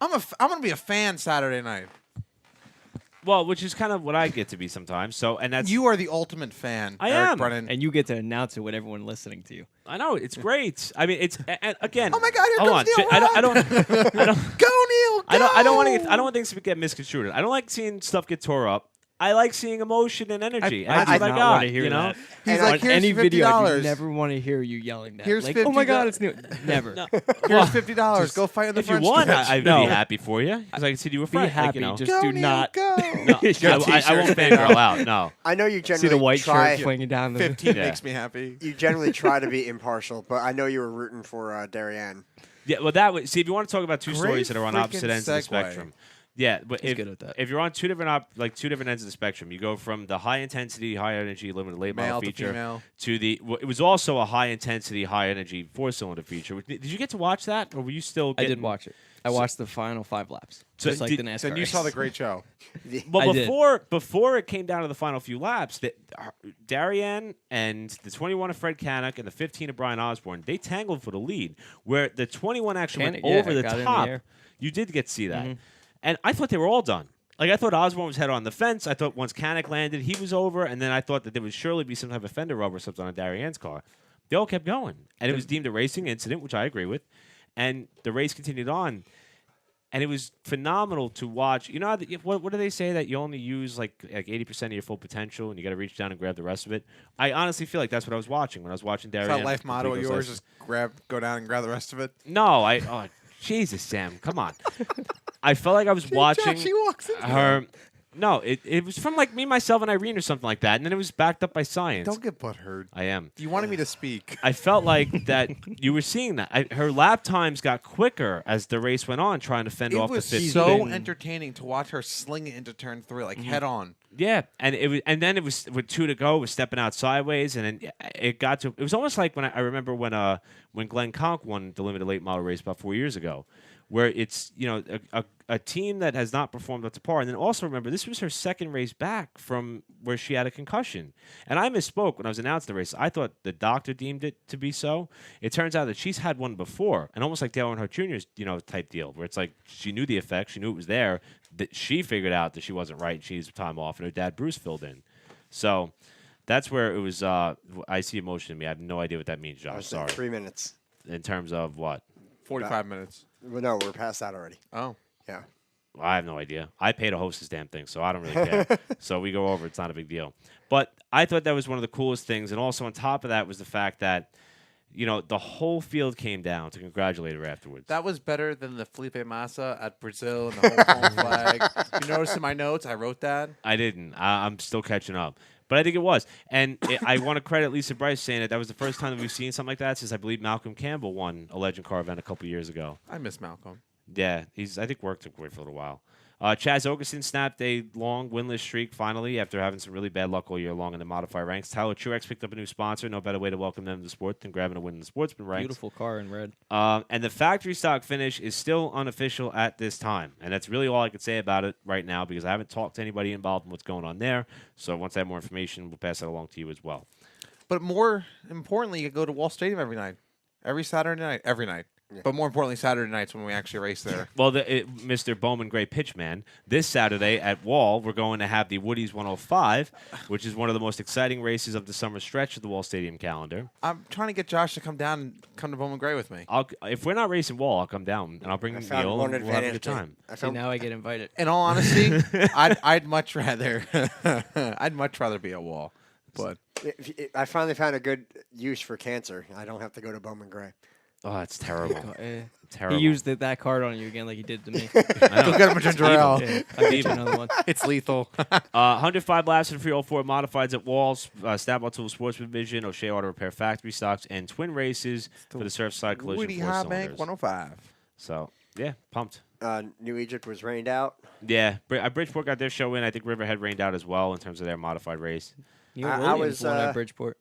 I'm gonna be a fan Saturday night. Well, which is kind of what I get to be sometimes. So, and that's You are the ultimate fan. I Eric am. Brennan. And you get to announce it with everyone listening to you. I know it's great. I mean, it's and again. Oh my God, here hold comes on. Neil I don't. Rutt. I don't. Go, Neil. Go. I don't want things to get misconstrued. I don't like seeing stuff get tore up. I like seeing emotion and energy. And that's I what I do not got. want to hear You know. that. He's And like, on here's Any video, I $50. do never want to hear you yelling that. Here's like, oh my $50. God, it's new. Never. No. Here's $50. Go fight in the If you front won, stretch. I'd No. be happy for you because I can see you were Be friend. happy. Like, Just Go, do Neil, not. go. no, I won't fangirl out. No. I know you See the generally white try. shirt swinging down the 15 Yeah. makes me happy. You generally try to be impartial, but I know you were rooting for Darien. Yeah. Well, that was. See, if you want to talk about two Great stories that are on opposite freaking ends of the segue. spectrum, Yeah, but He's good at that. if you're on two different ends of the spectrum, you go from the high intensity, high energy limited late model Male to feature female. to the. It was also a high intensity, high energy 4-cylinder feature. Did you get to watch that, or were you still? I Getting, did watch it. I watched the final 5 laps, So just like did- the NASCAR. Then you saw the great show. Well, I did. before it came down to the final few laps, Darianne and the 21 of Fred Kanak and the 15 of Brian Osborne, they tangled for the lead. Where the 21 actually Kanak, went over the got in the top. air. You did get to see that, and I thought they were all done. Like I thought Osborne was head on the fence. I thought once Kanak landed, he was over, and then I thought that there would surely be some type of fender rubber or something on Darianne's car. They all kept going, and it was deemed a racing incident, which I agree with. And the race continued on. And it was phenomenal to watch. You know, what do they say that you only use like 80% of your full potential, and you got to reach down and grab the rest of it? I honestly feel like that's what I was watching when I was watching Darianne. Is that life motto of complete yours? those Just go down and grab the rest of it. No, oh, Jesus, Sam, come on. I felt like I was watching She walks in. her. No, it was from like me, myself, and Irene or something like that, and then it was backed up by science. Don't get butthurt. I am. You wanted me to speak. I felt like that you were seeing that. Her lap times got quicker as the race went on, trying to fend It off was the 15. so entertaining to watch her sling it into turn 3, like head on. Yeah, and then it was with 2 to go, it was stepping out sideways, and then it got to. It was almost like I remember when Glenn Conk won the limited late model race about 4 years ago, where it's a team that has not performed up to par, and then also remember this was her second race back from where she had a concussion, and I misspoke when I was announcing the race. I thought the doctor deemed it to be so. It turns out that she's had one before, and almost like Dale Earnhardt Jr.'s type deal, where it's like she knew the effect, she knew it was there, that she figured out that she wasn't right, and she needs time off, and her dad Bruce filled in. So that's where it was. I see emotion in me. I have no idea what that means, Josh. Sorry. 3 minutes. In terms of what? 45 minutes. Well, no, we're past that already. Oh. Yeah. I have no idea. I pay to host this damn thing, so I don't really care. So we go over. It's not a big deal. But I thought that was one of the coolest things. And also on top of that was the fact that, the whole field came down to congratulate her afterwards. That was better than the Felipe Massa at Brazil and the whole home flag. You notice in my notes, I wrote that. I didn't. I'm still catching up. But I think it was. And I want to credit Lisa Bryce saying that was the first time that we've seen something like that since I believe Malcolm Campbell won a Legend Car event a couple years ago. I miss Malcolm. Yeah, he's I think worked away for a little while. Chaz Ogerson snapped a long winless streak finally after having some really bad luck all year long in the modified ranks. Tyler Truex picked up a new sponsor. No better way to welcome them to the sport than grabbing a win in the sportsman ranks. Beautiful car in red. And the factory stock finish is still unofficial at this time. And that's really all I could say about it right now because I haven't talked to anybody involved in what's going on there. So once I have more information, we'll pass that along to you as well. But more importantly, you go to Wall Stadium every night. Every Saturday night. Every night. Yeah. But more importantly, Saturday nights when we actually race there. Well, Mr. Bowman Gray Pitchman, this Saturday at Wall, we're going to have the Woody's 105, which is one of the most exciting races of the summer stretch of the Wall Stadium calendar. I'm trying to get Josh to come down and come to Bowman Gray with me. If we're not racing Wall, I'll come down and I'll bring Neil and we'll have a good time. See, now I get invited. In all honesty, I'd much rather be at Wall. But I finally found a good use for cancer. I don't have to go to Bowman Gray. Oh, that's terrible. Terrible. He used that card on you again like he did to me. go get him a ginger ale. Yeah, I'll give you another one. It's lethal. 105 laps in 304 modifieds at Walls, Snap-on Tool Sportsman Division, O'Shea Auto Repair Factory Stocks, and twin races for the Surfside Collision Woody 4 High cylinders. Bank 105. So, yeah, pumped. New Egypt was rained out. Yeah, Bridgeport got their show in. I think Riverhead rained out as well in terms of their modified race. Neil I Williams was, won at Bridgeport.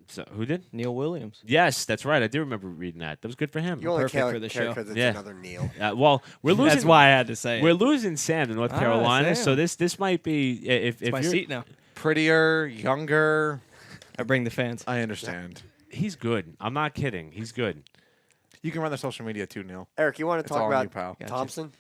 So who did? Neil Williams. Yes, that's right. I do remember reading that. That was good for him. You only Perfect care for the care show. because it's Yeah. another Neil. Well, we're losing. That's why I had to say We're it. losing Sam to North Carolina, Sam. so this might be if It's my you're, seat now. Prettier, younger. I bring the fans. I understand. He's good. I'm not kidding. He's good. You can run the social media too, Neil. Eric, you want to It's talk all on about you, pal. Gotcha. Thompson?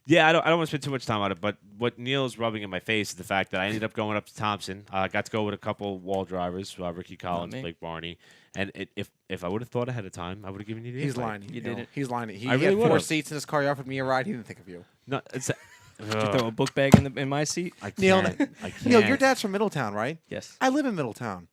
Yeah, I don't want to spend too much time on it, but what Neil's rubbing in my face is the fact that I ended up going up to Thompson. I got to go with a couple Wall drivers, Ricky Collins, me. Blake Barney, and if I would have thought ahead of time, I would have given you the He's invite. lying. You Neil. did it. He's lying. He I really had 4 would've. seats in his car. He offered me a ride. He didn't think of you. No, it's. Did you throw a book bag in my seat? I can't. Neil, I can't. Neil, your dad's from Middletown, right? Yes. I live in Middletown.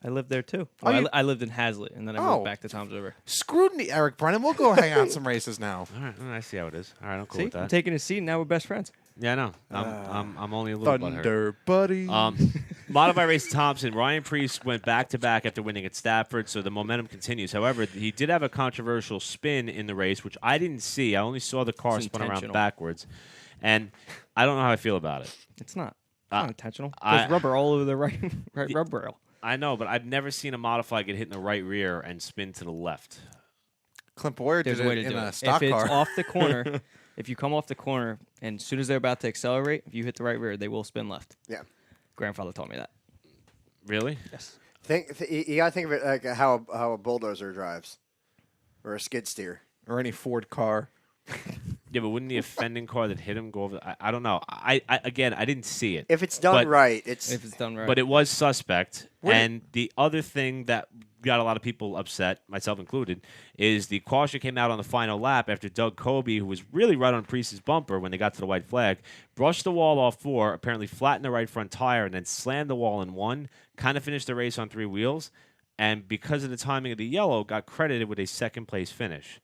I lived there too. Oh, Well, you- I lived in Hazlitt, and then I Oh. moved back to Tom's River. Screwed me, Eric Brennan. We'll go hang out some races now. All right, I see how it is. All right, I'm cool See, with I'm that. taking his seat, and now we're best friends. Yeah, I know. I'm only a little butthurt. Thunder, buddy. Modified race Thompson. Ryan Preece went back-to-back after winning at Stafford, so the momentum continues. However, he did have a controversial spin in the race, which I didn't see. I only saw the car It's spun around intentional. backwards. And I don't know how I feel about it. It's not. It's not intentional. I- There's rubber all over the right rubber rail. I know, but I've never seen a modified get hit in the right rear and spin to the left. Clint Boyer There's did a way it to in do a it. stock If car. it's off the corner, if you come off the corner and as soon as they're about to accelerate, if you hit the right rear, they will spin left. Yeah. Grandfather told me that. Really? Yes. You gotta think of it like how a bulldozer drives, or a skid steer. Or any Ford car. Yeah, but wouldn't the offending car that hit him go over? I don't know. I again, I didn't see it. If it's done But- right, it's If it's done right. But it was suspect. Wait. And the other thing that got a lot of people upset, myself included, is the caution came out on the final lap after Doug Coby, who was really right on Priest's bumper when they got to the white flag, brushed the wall off 4, apparently flattened the right front tire, and then slammed the wall in 1, kind of finished the race on 3 wheels, and because of the timing of the yellow, got credited with a second-place finish.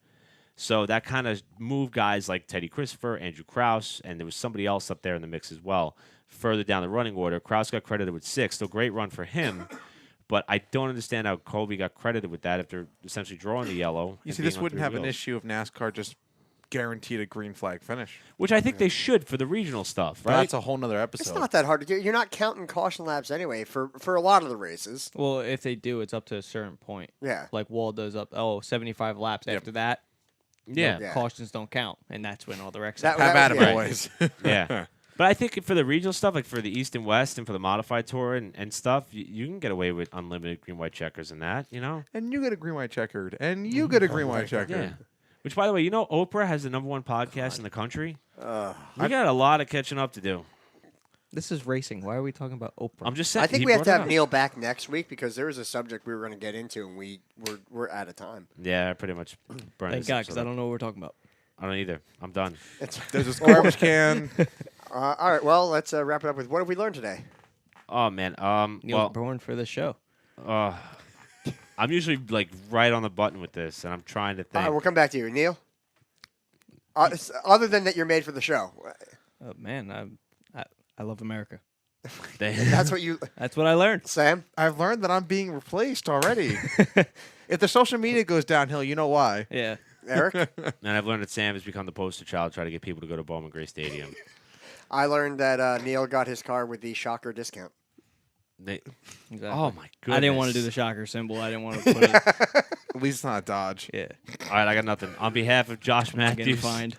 So that kind of moved guys like Teddy Christopher, Andrew Krause, and there was somebody else up there in the mix as well. Further down the running order, Krause got credited with 6. Still great run for him, but I don't understand how Kobe got credited with that after essentially drawing the yellow. You and see, being this on wouldn't 3 have an wheels. issue if NASCAR just guaranteed a green flag finish. Which I think they should for the regional stuff, But right? that's a whole nother episode. it's not that hard to do. You're not counting caution laps anyway for a lot of the races. well, if they do, it's up to a certain point. Yeah. Like Wall does up 75 laps after that. yeah. Yeah. Cautions don't count, and that's when all the wrecks That- happen. Have at Yeah. it, boys. Yeah. But I think for the regional stuff, like for the East and West and for the modified tour and stuff, you can get away with unlimited green white checkers and that, you know? And you get a green white checkered. And you get a green white Yeah. checkered. Which, by the way, you know Oprah has the #1 podcast in the country? We got a lot of catching up to do. This is racing. Why are we talking about Oprah? I'm just saying. I think he we have brought to it have up. Neil back next week because there was a subject we were going to get into and we're out of time. Yeah, I pretty much burned Thank this God, episode because I up. don't know what we're talking about. I don't either. I'm done. There's this garbage can. All right, well, let's wrap it up with what have we learned today? Oh, man. Neil's Well, born for this show. I'm usually like right on the button with this, and I'm trying to All think. right, we'll come back to you, Neil. Other than that, you're made for the show. Oh, man, I love America. That's what you, That's what I learned. Sam. I've learned that I'm being replaced already. If the social media goes downhill, you know why. Yeah. Eric. And I've learned that Sam has become the poster child trying to get people to go to Bowman Gray Stadium. I learned that Neil got his car with the Shocker discount. Exactly. Oh, my goodness. I didn't want to do the shocker symbol. I didn't want to put it. At least it's not a Dodge. Yeah. All right, I got nothing. On behalf of Josh I'm getting Matthews. fined.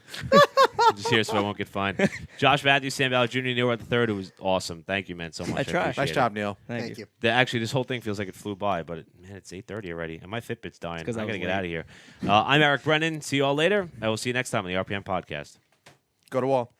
I'm just here so I won't get fined. Josh Matthews, Sam Ballard Jr., Neil Rutt III. It was awesome. Thank you, man, so much. I tried. appreciate Nice job, Neil. Thank you. Actually, this whole thing feels like it flew by, but man, it's 8:30 already, and my Fitbit's dying. I 'cause I gotta was get late. out of here. I'm Eric Brennan. See you all later. I will see you next time on the RPM podcast. Go to Wall.